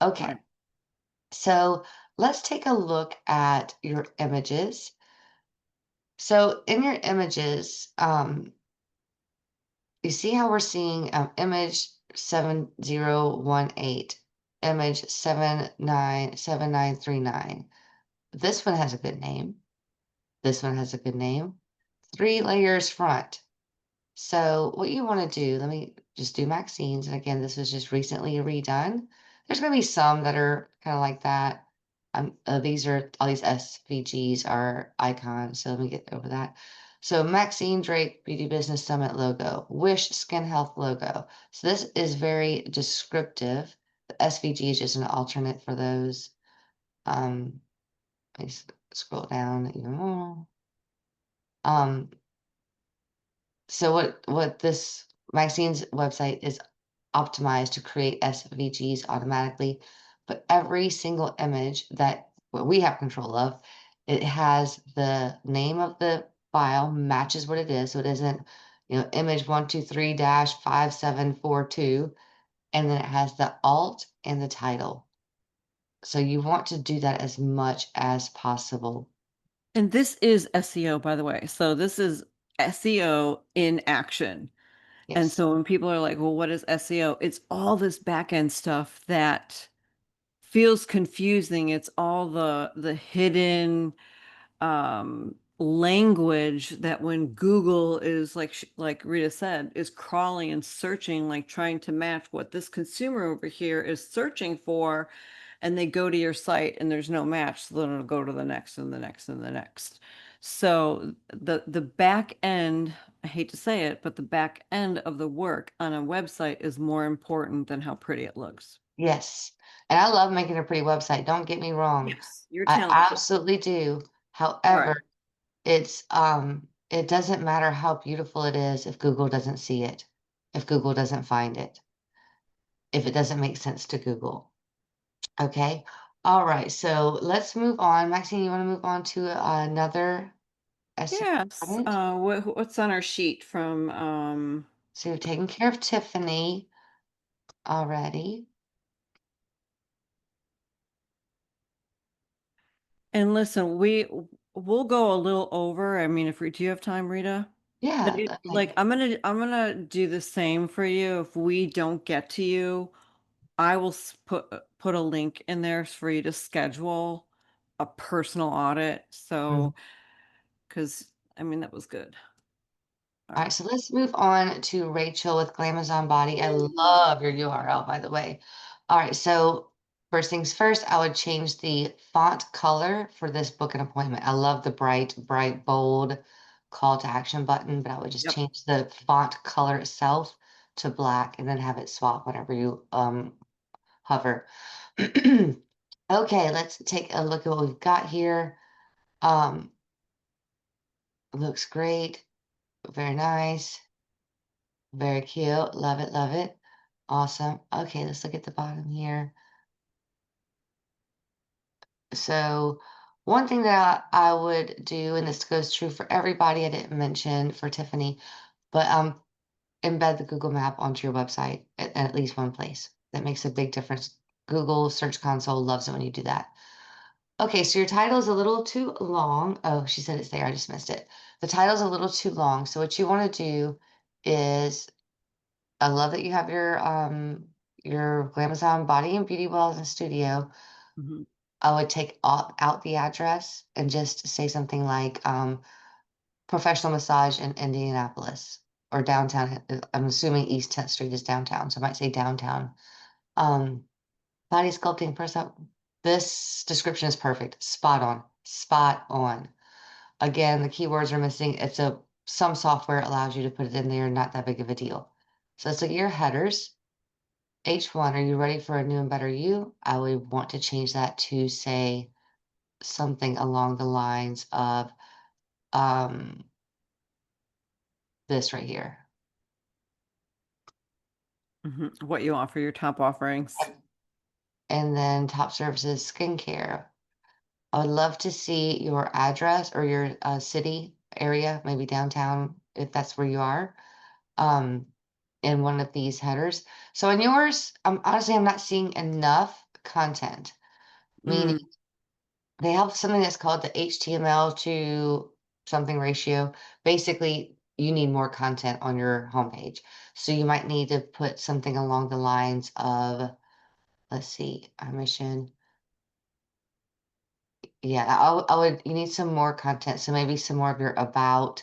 Okay, Right. so let's take a look at your images. So in your images, you see how we're seeing image 7018, image 797939. This one has a good name. This one has a good name. 3 layers front. So what you want to do, let me just do Maxine's. And again, this was just recently redone. There's going to be some that are kind of like that. These are all these SVGs are icons. So let me get over that. So Maxine Drake Beauty Business Summit logo, Wish Skin Health logo. So this is very descriptive. The SVG is just an alternate for those. Um, let me scroll down even more. Um, so what this Maxine's website is optimized to create SVGs automatically, but every single image that what we have control of, it has the name of the file matches what it is. So it isn't, image 123 5742, and then it has the alt and the title. So you want to do that as much as possible. And this is SEO, by the way. So this is SEO in action. And Yes. so when people are like, well, what is SEO? It's all this back end stuff that feels confusing. It's all the hidden language that when Google is like Rita said, is crawling and searching, like trying to match what this consumer over here is searching for. and they go to your site and there's no match, so then it'll go to the next and the next and the next. So the back end, I hate to say it, but the back end of the work on a website is more important than how pretty it looks. Yes. And I love making a pretty website. Don't get me wrong. Yes, you're I talented. absolutely do. Right. However, it doesn't matter how beautiful it is if Google doesn't see it, if Google doesn't find it, if it doesn't make sense to Google. Okay. All right. So let's move on. Maxine, you want to move on to another estimate? Yes. What's on our sheet from So you've taken care of Tiffany already. and listen, we'll go a little over. I mean, if we do you have time, Rita? But Yeah. like Okay. I'm gonna do the same for you. If we don't get to you, I will put a link in there for you to schedule a personal audit. Mm. So, because I mean that was good. All All right, right. so let's move on to Rachel with Glamazon Body. I Yay. love your URL, by the way. All right, so first things first, I would change the font color for this book and appointment. I love the bright, bold call to action button, but I would just Yep. change the font color itself to black and then have it swap whenever you hover. Okay, let's take a look at what we've got here. Um, looks great, very nice. Very cute. Love it, love it. Awesome. Okay, let's look at the bottom here. So one thing that I would do, and this goes true for everybody, I didn't mention for Tiffany, but embed the Google map onto your website at least one place. That makes a big difference. Google Search Console loves it when you do that. Okay, so your title is a little too long. Oh, she said it's there. I just missed it. The title's a little too long. So what you want to do is I love that you have your Glamazon Body and Beauty Wellness and Studio. Mhm. I would take out the address and just say something like professional massage in Indianapolis or downtown. I'm assuming East 10th Street is downtown, so I might say downtown. Um, body sculpting person. This description is perfect. Spot on. Spot on. Again, the keywords are missing. Some software allows you to put it in there, not that big of a deal. So let's look at your headers. H1, are you ready for a new and better you? I would want to change that to say something along the lines of um, this right here. What you offer, your top offerings. And then top services, skincare. I would love to see your address or your city area, maybe downtown, if that's where you are, um, in one of these headers. So in yours, honestly, I'm not seeing enough content, meaning Mm, they have something that's called the HTML to something ratio. Basically, you need more content on your homepage. So you might need to put something along the lines of, let's see, our mission. Yeah, you need some more content. So maybe some more of your about,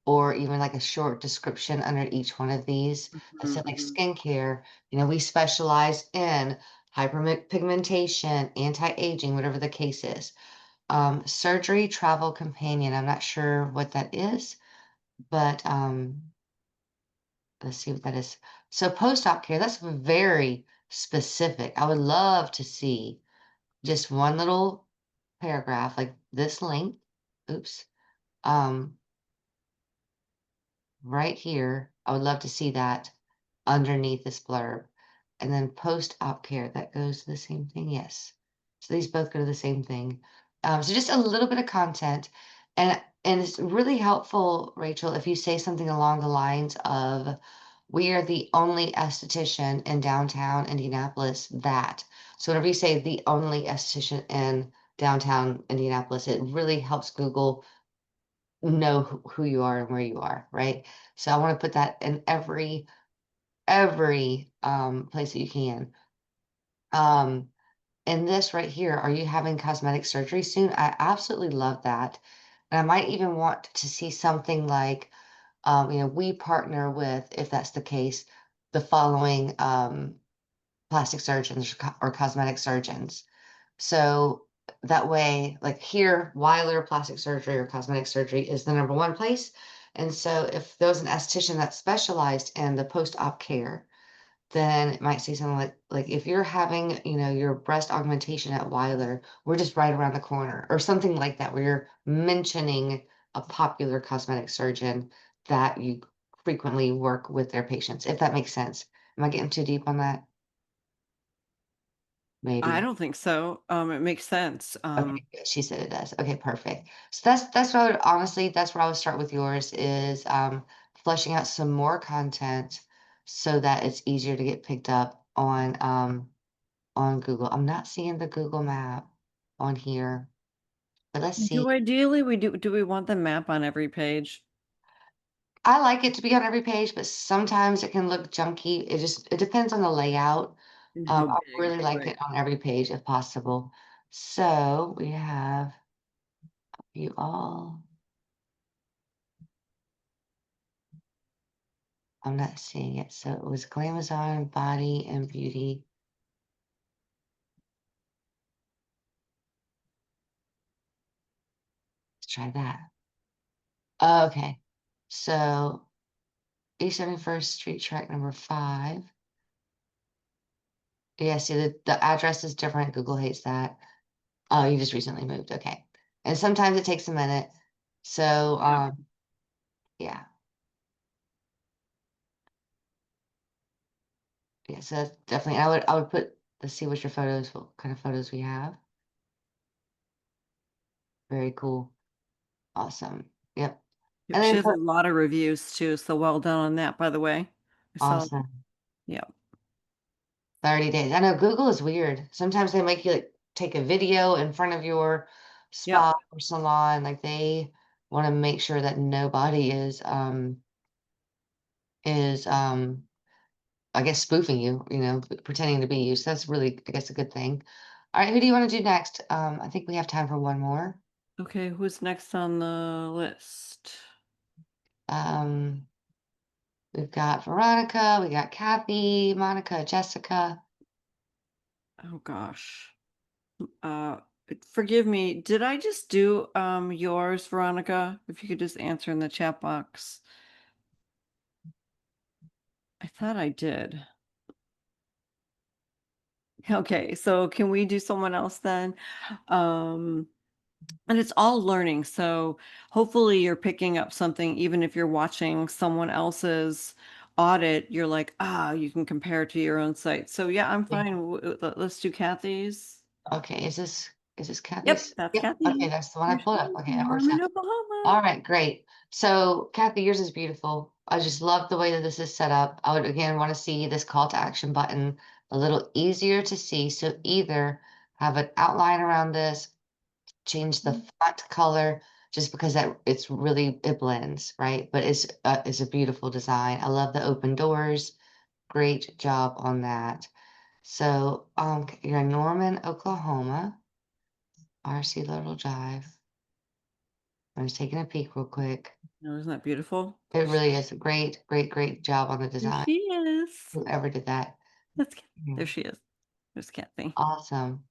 or even like a short description under each one of these. I mhm, said like mhm. skincare, we specialize in hyperpigmentation, anti-aging, whatever the case is. Surgery travel companion. I'm not sure what that is, but let's see what that is. So post-op care, that's very specific. I would love to see just one little paragraph like this link. Oops. Um, right here. I would love to see that underneath this blurb. And then post-op care, that goes to the same thing. Yes. So these both go to the same thing. So just a little bit of content. And it's really helpful, Rachel, if you say something along the lines of, we are the only esthetician in downtown Indianapolis that. So whenever you say the only esthetician in downtown Indianapolis, it really helps Google know who you are and where you are, right? So I want to put that in every place that you can. Um, and this right here, are you having cosmetic surgery soon? I absolutely love that. And I might even want to see something like, we partner with, if that's the case, the following plastic surgeons or cosmetic surgeons. So that way, like here, Weiler plastic surgery or cosmetic surgery is the number one place. And so if there was an esthetician that specialized in the post-op care, then it might say something like if you're having, your breast augmentation at Weiler, we're just right around the corner, or something like that, where you're mentioning a popular cosmetic surgeon that you frequently work with their patients, if that makes sense. Am I getting too deep on that? I Maybe. don't think so. It makes sense. Okay, good. She said it does. Okay, perfect. So that's what I would honestly, that's where I would start with yours is fleshing out some more content so that it's easier to get picked up on Google. I'm not seeing the Google map on here, but let's see. Do ideally do we want the map on every page? I like it to be on every page, but sometimes it can look junky. It depends on the layout. And how I big, really like right? it on every page if possible. So we have you all. I'm not seeing it. So it was Glamazon, Body and Beauty. Let's try that. Okay. So East 71st Street, track number 5. Yeah, see the address is different. Google hates that. Oh, you just recently moved. Okay. And sometimes it takes a minute. So, Yeah. yeah. Yeah, so that's definitely I would put, let's see what your photos, what kind of photos we have. Very cool. Awesome. Yep. Yep, And she then has a put lot of reviews too, so well done on that, by the way. I saw, awesome. yeah. 30 days. I know Google is weird. Sometimes they make you like take a video in front of your Yep. spa or salon. Like they want to make sure that nobody is I guess spoofing you, pretending to be you. So that's really, I guess, a good thing. All right, who do you want to do next? I think we have time for one more. Okay, who's next on the list? Um, we've got Veronica, we got Kathy, Monica, Jessica. Oh gosh. Uh, Forgive me. Did I just do yours, Veronica? If you could just answer in the chat box. I thought I did. Okay, so can we do someone else then? Um, and it's all learning. So hopefully you're picking up something, even if you're watching someone else's audit, you're like, ah, you can compare it to your own site. So yeah, I'm Yeah. fine. Let's do Kathy's. Okay, is this Yep, Kathy's? that's Yep. Okay, Kathy. that's the one I There she pulled up. is, Okay, that works Norman, out. Oklahoma. All right, great. So, Kathy, yours is beautiful. I just love the way that this is set up. I would again want to see this call to action button a little easier to see. So either have an outline around this, change the font color, just because that it blends, right? But it's a beautiful design. I love the open doors. Great job on that. So, you're in Norman, Oklahoma, RC Little Drive. I'm just taking a peek real quick. No, isn't that beautiful? It really is a great, great, great job on the There design. she is. Whoever did that. That's Yeah. there she is. There's Kathy. Awesome.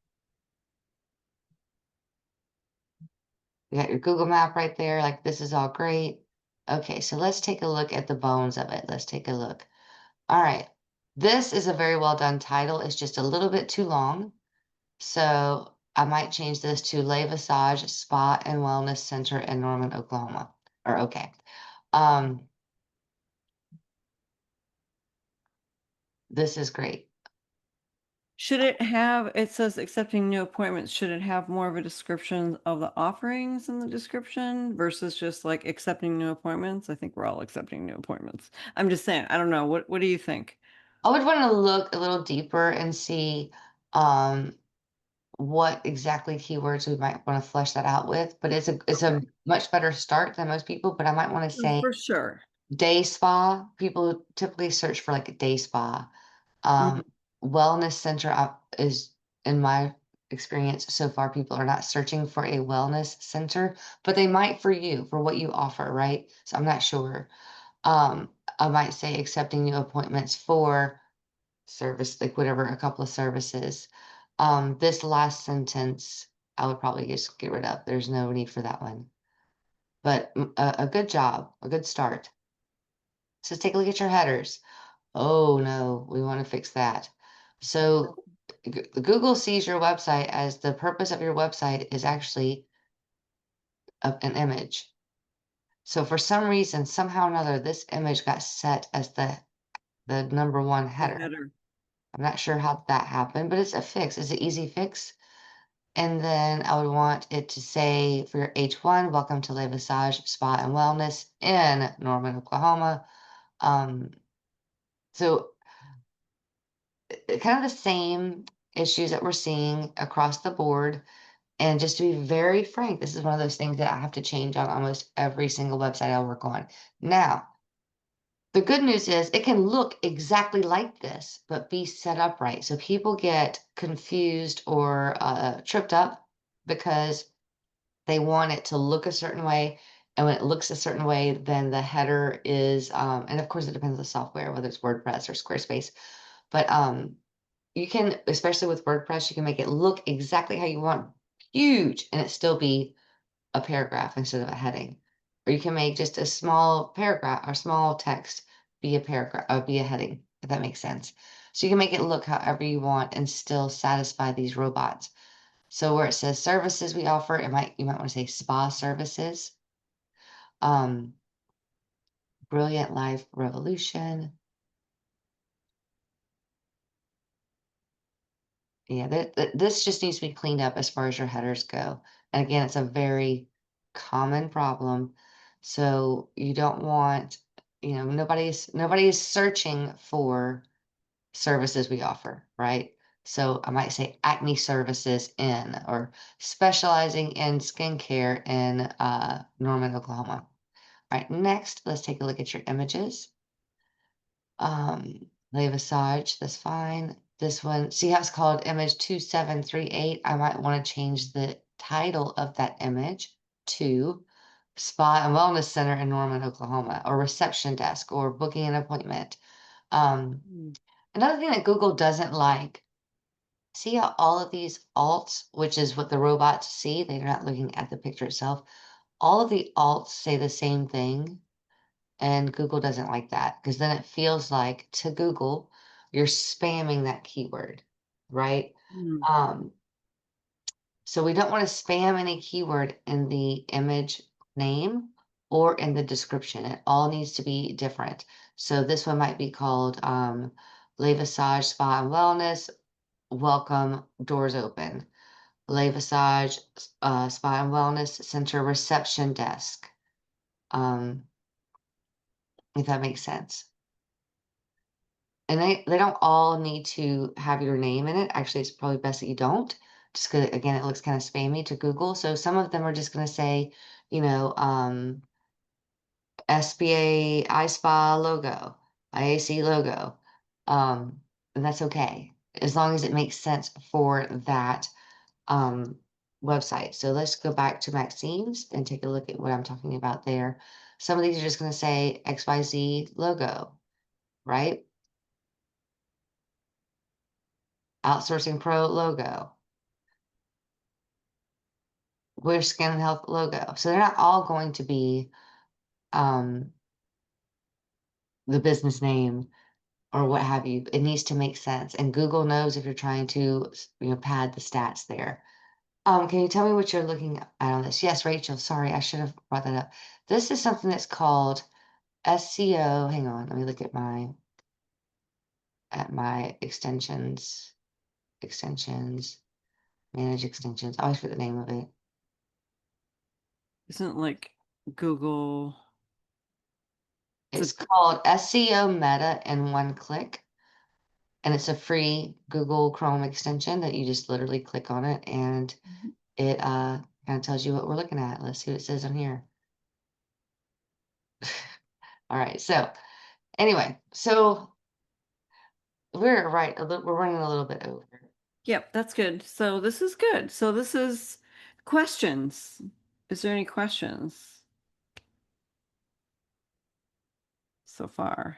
You got your Google map right there. Like this is all great. Okay, so let's take a look at the bones of it. Let's take a look. All right. This is a very well done title. It's just a little bit too long. So I might change this to Lay Visage Spa and Wellness Center in Norman, Oklahoma. Or okay. Um, this is great. Should it have, it says accepting new appointments, should it have more of a description of the offerings in the description versus just like accepting new appointments? I think we're all accepting new appointments. I'm just saying, I don't know. What do you think? I would want to look a little deeper and see um what exactly keywords we might want to flesh that out with. But it's a Okay. much better start than most people. But I might want to say For sure. day spa. People typically search for like a day spa. Um, Mhm. wellness center is, in my experience so far, people are not searching for a wellness center, but they might for you, for what you offer, right? So I'm not sure. I might say accepting new appointments for service, like whatever, a couple of services. This last sentence, I would probably just get rid of. There's no need for that one. But a good job, a good start. So take a look at your headers. Oh no, we want to fix that. So Google sees your website as the purpose of your website is actually an image. So for some reason, somehow or another, this image got set as the number one The header. header. I'm not sure how that happened, but it's a fix. It's an easy fix. And then I would want it to say for your H1, welcome to Le Visage Spa and Wellness in Norman, Oklahoma. Um, so kind of the same issues that we're seeing across the board. And just to be very frank, this is one of those things that I have to change on almost every single website I work on. Now, the good news is it can look exactly like this, but be set up right. So people get confused or tripped up because they want it to look a certain way. And when it looks a certain way, then the header is, and of course it depends on the software, whether it's WordPress or Squarespace. But you can, especially with WordPress, you can make it look exactly how you want, huge, and it still be a paragraph instead of a heading. Or you can make just a small paragraph or small text be a paragraph or be a heading, if that makes sense. So you can make it look however you want and still satisfy these robots. So where it says services we offer, you might want to say spa services, um, brilliant life revolution. Yeah, this just needs to be cleaned up as far as your headers go. And again, it's a very common problem. So you don't want, nobody's searching for services we offer, right? So I might say acne services in or specializing in skincare in Norman, Oklahoma. All right, next, let's take a look at your images. Le Visage, that's fine. This one, see how it's called image 2738? I might want to change the title of that image to Spa and Wellness Center in Norman, Oklahoma, or reception desk, or booking an appointment. Mm. Another thing that Google doesn't like, see how all of these alts, which is what the robots see, they're not looking at the picture itself. All of the alts say the same thing. And Google doesn't like that because then it feels like to Google, you're spamming that keyword, right? Mm. Um, so we don't want to spam any keyword in the image name or in the description. It all needs to be different. So this one might be called Le Visage Spa and Wellness. Welcome, doors open. Le Visage Spa and Wellness Center reception desk. Um, if that makes sense. And they don't all need to have your name in it. Actually, it's probably best that you don't, just because again, it looks kind of spammy to Google. So some of them are just going to say, you know, SBA iSpa logo, IAC logo. And that's okay, as long as it makes sense for that um, website. So let's go back to Maxine's and take a look at what I'm talking about there. Some of these are just going to say XYZ logo, right? Outsourcing Pro logo, We're Skin Health logo. So they're not all going to be um, the business name or what have you. It needs to make sense. And Google knows if you're trying to, pad the stats there. Can you tell me what you're looking at on this? Yes, Rachel, sorry, I should have brought that up. This is something that's called SEO. Hang on, let me look at my extensions, manage extensions. I always forget the name of it. Isn't like Google, It's it's called SEO Meta in one click, and it's a free Google Chrome extension that you just literally click on it and it kind of tells you what we're looking at. Let's see what it says on here. All right, so anyway, so we're right, we're running a little bit over. yep, that's good. So this is good. So this is questions. Is there any questions so far?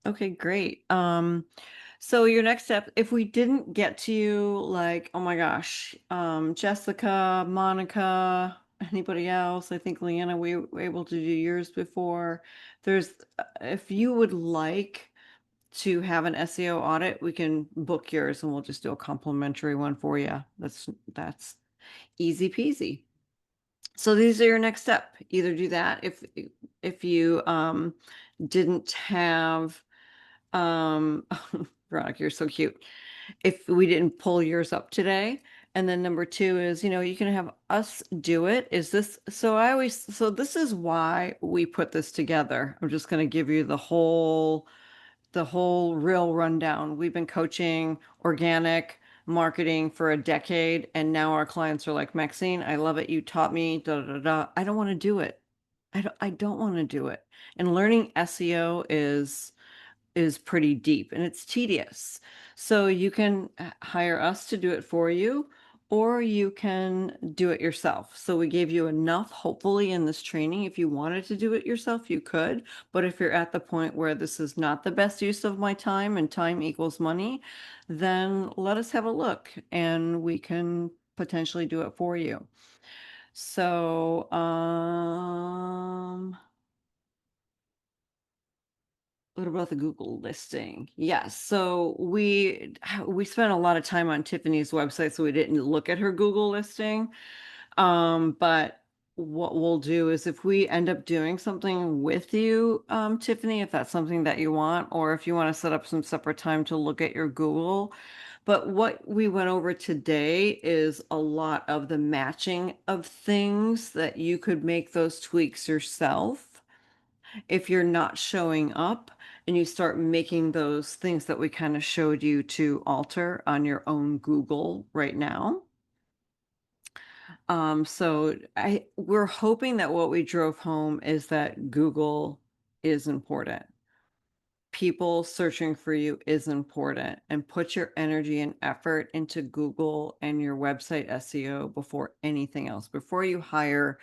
Okay, great. So your next step, if we didn't get to you, like, oh my gosh, Jessica, Monica, anybody else? I think Leanna, we were able to do yours before. There's, if you would like to have an SEO audit, we can book yours and we'll just do a complimentary one for you. That's easy peasy. So these are your next step. Either do that if you didn't have Veronica, you're so cute. If we didn't pull yours up today. And then number two is, you can have us do it. So this is why we put this together. I'm just going to give you the whole real rundown. We've been coaching organic marketing for a decade, and now our clients are like, Maxine, I love it. You taught me, da da da. Da. I don't want to do it. I don't want to do it. And learning SEO is pretty deep and it's tedious. So you can hire us to do it for you, or you can do it yourself. So we gave you enough, hopefully, in this training. If you wanted to do it yourself, you could. But if you're at the point where this is not the best use of my time and time equals money, then let us have a look and we can potentially do it for you. So, what about the Google listing? Yes. So we spent a lot of time on Tiffany's website, so we didn't look at her Google listing. But what we'll do is if we end up doing something with you, Tiffany, if that's something that you want, or if you want to set up some separate time to look at your Google. But what we went over today is a lot of the matching of things that you could make those tweaks yourself if you're not showing up and you start making those things that we kind of showed you to alter on your own Google right now. So we're hoping that what we drove home is that Google is important. People searching for you is important, and put your energy and effort into Google and your website SEO before anything else. Before you hire,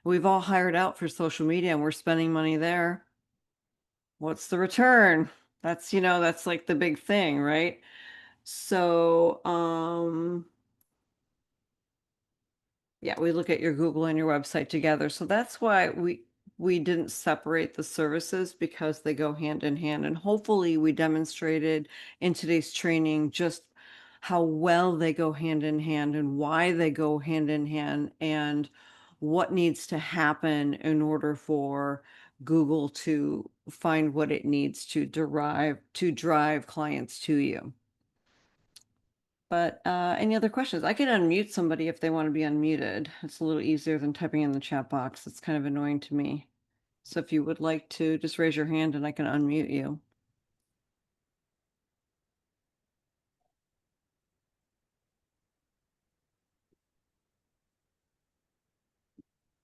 we've all hired out for social media and we're spending money there. What's the return? That's like the big thing, right? So, yeah, we look at your Google and your website together. So that's why we didn't separate the services, because they go hand in hand. And hopefully we demonstrated in today's training just how well they go hand in hand and why they go hand in hand and what needs to happen in order for Google to find what it needs to drive clients to you. But any other questions? I can unmute somebody if they want to be unmuted. It's a little easier than typing in the chat box. It's kind of annoying to me. So if you would like to just raise your hand and I can unmute you.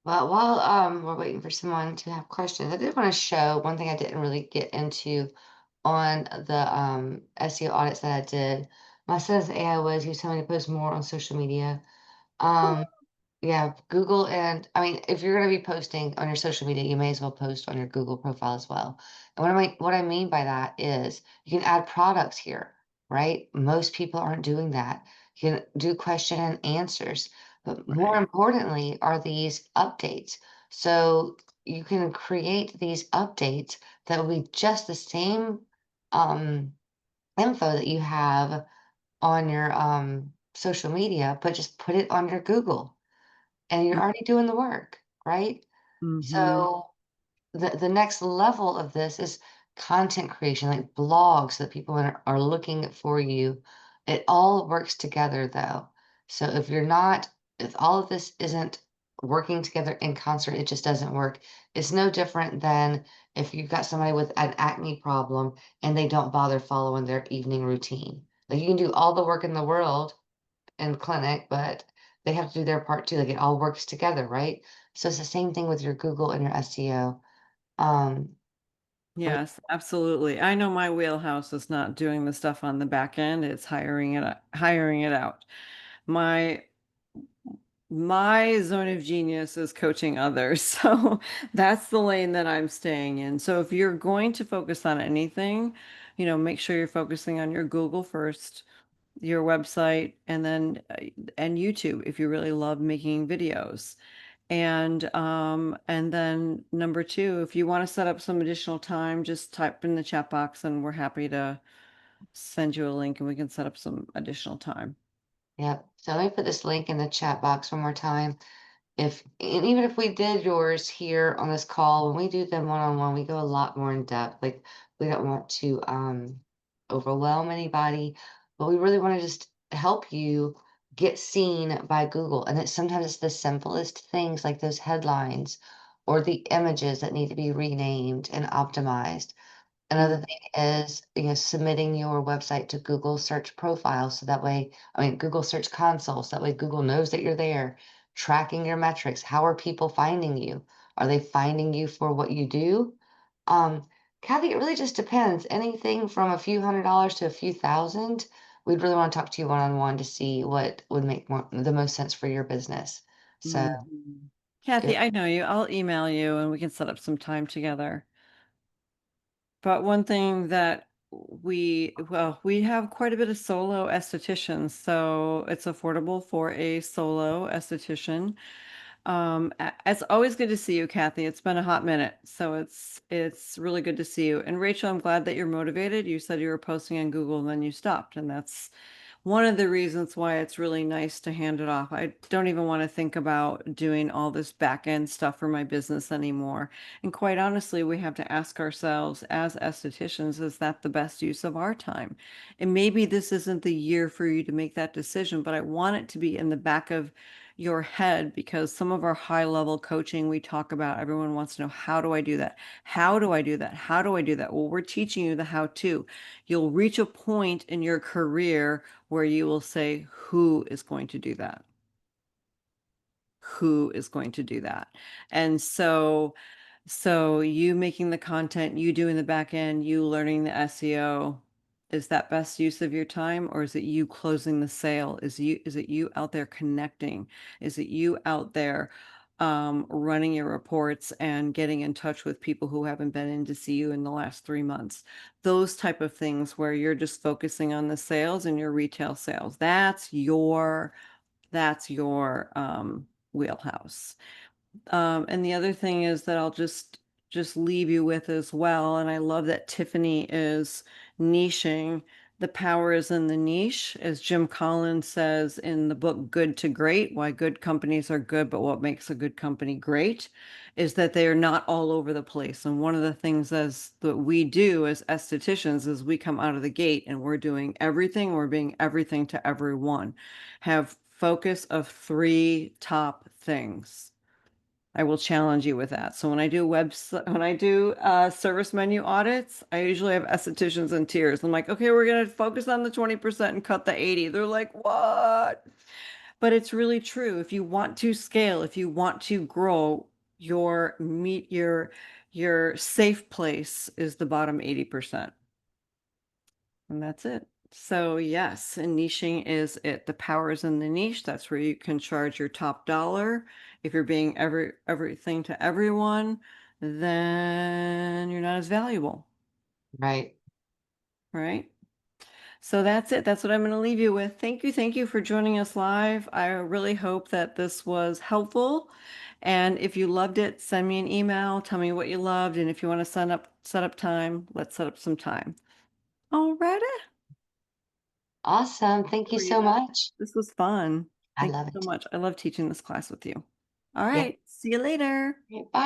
Well, while we're waiting for someone to have questions, I did want to show one thing I didn't really get into on the SEO audits that I did. My son's AI was he was telling me to post more on social media. Um, Yeah, Google and I mean, if you're going to be posting on your social media, you may as well post on your Google profile as well. And what I mean by that is you can add products here, right? Most people aren't doing that. You can do question and answers, but more Right. importantly are these updates. So you can create these updates that will be just the same um, info that you have on your social media, but just put it on your Google and you're already doing the work, right? Mm-hmm. So the next level of this is content creation, like blogs that people are looking for you. It all works together though. So if all of this isn't working together in concert, it just doesn't work. It's no different than if you've got somebody with an acne problem and they don't bother following their evening routine. Like you can do all the work in the world in clinic, but they have to do their part too. Like it all works together, right? So it's the same thing with your Google and your SEO. Um, but Yes, absolutely. I know my wheelhouse is not doing the stuff on the back end, it's hiring it out. My my zone of genius is coaching others. So that's the lane that I'm staying in. So if you're going to focus on anything, make sure you're focusing on your Google first, your website, and YouTube if you really love making videos. And then number two, if you want to set up some additional time, just type in the chat box and we're happy to send you a link and we can set up some additional time. Yep. So let me put this link in the chat box one more time. And even if we did yours here on this call, when we do them one-on-one, we go a lot more in depth. Like we don't want to overwhelm anybody, but we really want to just help you get seen by Google. And sometimes it's the simplest things like those headlines or the images that need to be renamed and optimized. Another Mm. thing is, submitting your website to Google search profile. So that way, I mean, Google search console. So that way Google knows that you're there, tracking your metrics. How are people finding you? Are they finding you for what you do? Um, Kathy, it really just depends. Anything from a few $100s to a few thousand. We'd really want to talk to you one-on-one to see what would make the most sense for your business. So Mhm. Kathy, good. I know you. I'll email you and we can set up some time together. But one thing that we have quite a bit of solo estheticians, so it's affordable for a solo esthetician. It's always good to see you, Kathy. It's been a hot minute, so it's really good to see you. And Rachel, I'm glad that you're motivated. You said you were posting on Google and then you stopped, and that's one of the reasons why it's really nice to hand it off. I don't even want to think about doing all this back end stuff for my business anymore. And quite honestly, we have to ask ourselves as estheticians, is that the best use of our time? And maybe this isn't the year for you to make that decision, but I want it to be in the back of your head because some of our high level coaching we talk about, everyone wants to know, how do I do that? How do I do that? How do I do that? Well, we're teaching you the how to. You'll reach a point in your career where you will say, who is going to do that? Who is going to do that? And so you making the content, you doing the back end, you learning the SEO, is that best use of your time, or is it you closing the sale? Is it you out there connecting? Is it you out there running your reports and getting in touch with people who haven't been in to see you in the last 3 months? Those type of things where you're just focusing on the sales and your retail sales. That's your wheelhouse. And the other thing is that I'll just leave you with as well. And I love that Tiffany is niching. The power is in the niche, as Jim Collins says in the book Good to Great, Why Good Companies Are Good, but What Makes a Good Company Great, is that they are not all over the place. And one of the things as that we do as estheticians is we come out of the gate and we're doing everything, we're being everything to everyone. Have focus of three top things. I will challenge you with that. So when I do service menu audits, I usually have estheticians in tears. I'm like, okay, we're gonna focus on the 20% and cut the 80. They're like, what? But it's really true. If you want to scale, if you want to grow, your safe place is the bottom 80%. And that's it. So yes, and niching is it. The power is in the niche. That's where you can charge your top dollar. If you're being everything to everyone, then you're not as valuable, Right. right? So that's it. That's what I'm going to leave you with. Thank you. Thank you for joining us live. I really hope that this was helpful. And if you loved it, send me an email, tell me what you loved, and if you want to set up time, let's set up some time. All right. Awesome. Thank you For you so guys. much. This was fun. I Thank love you so it. much. I love teaching this class with you. All Yep. right. See you later. Bye.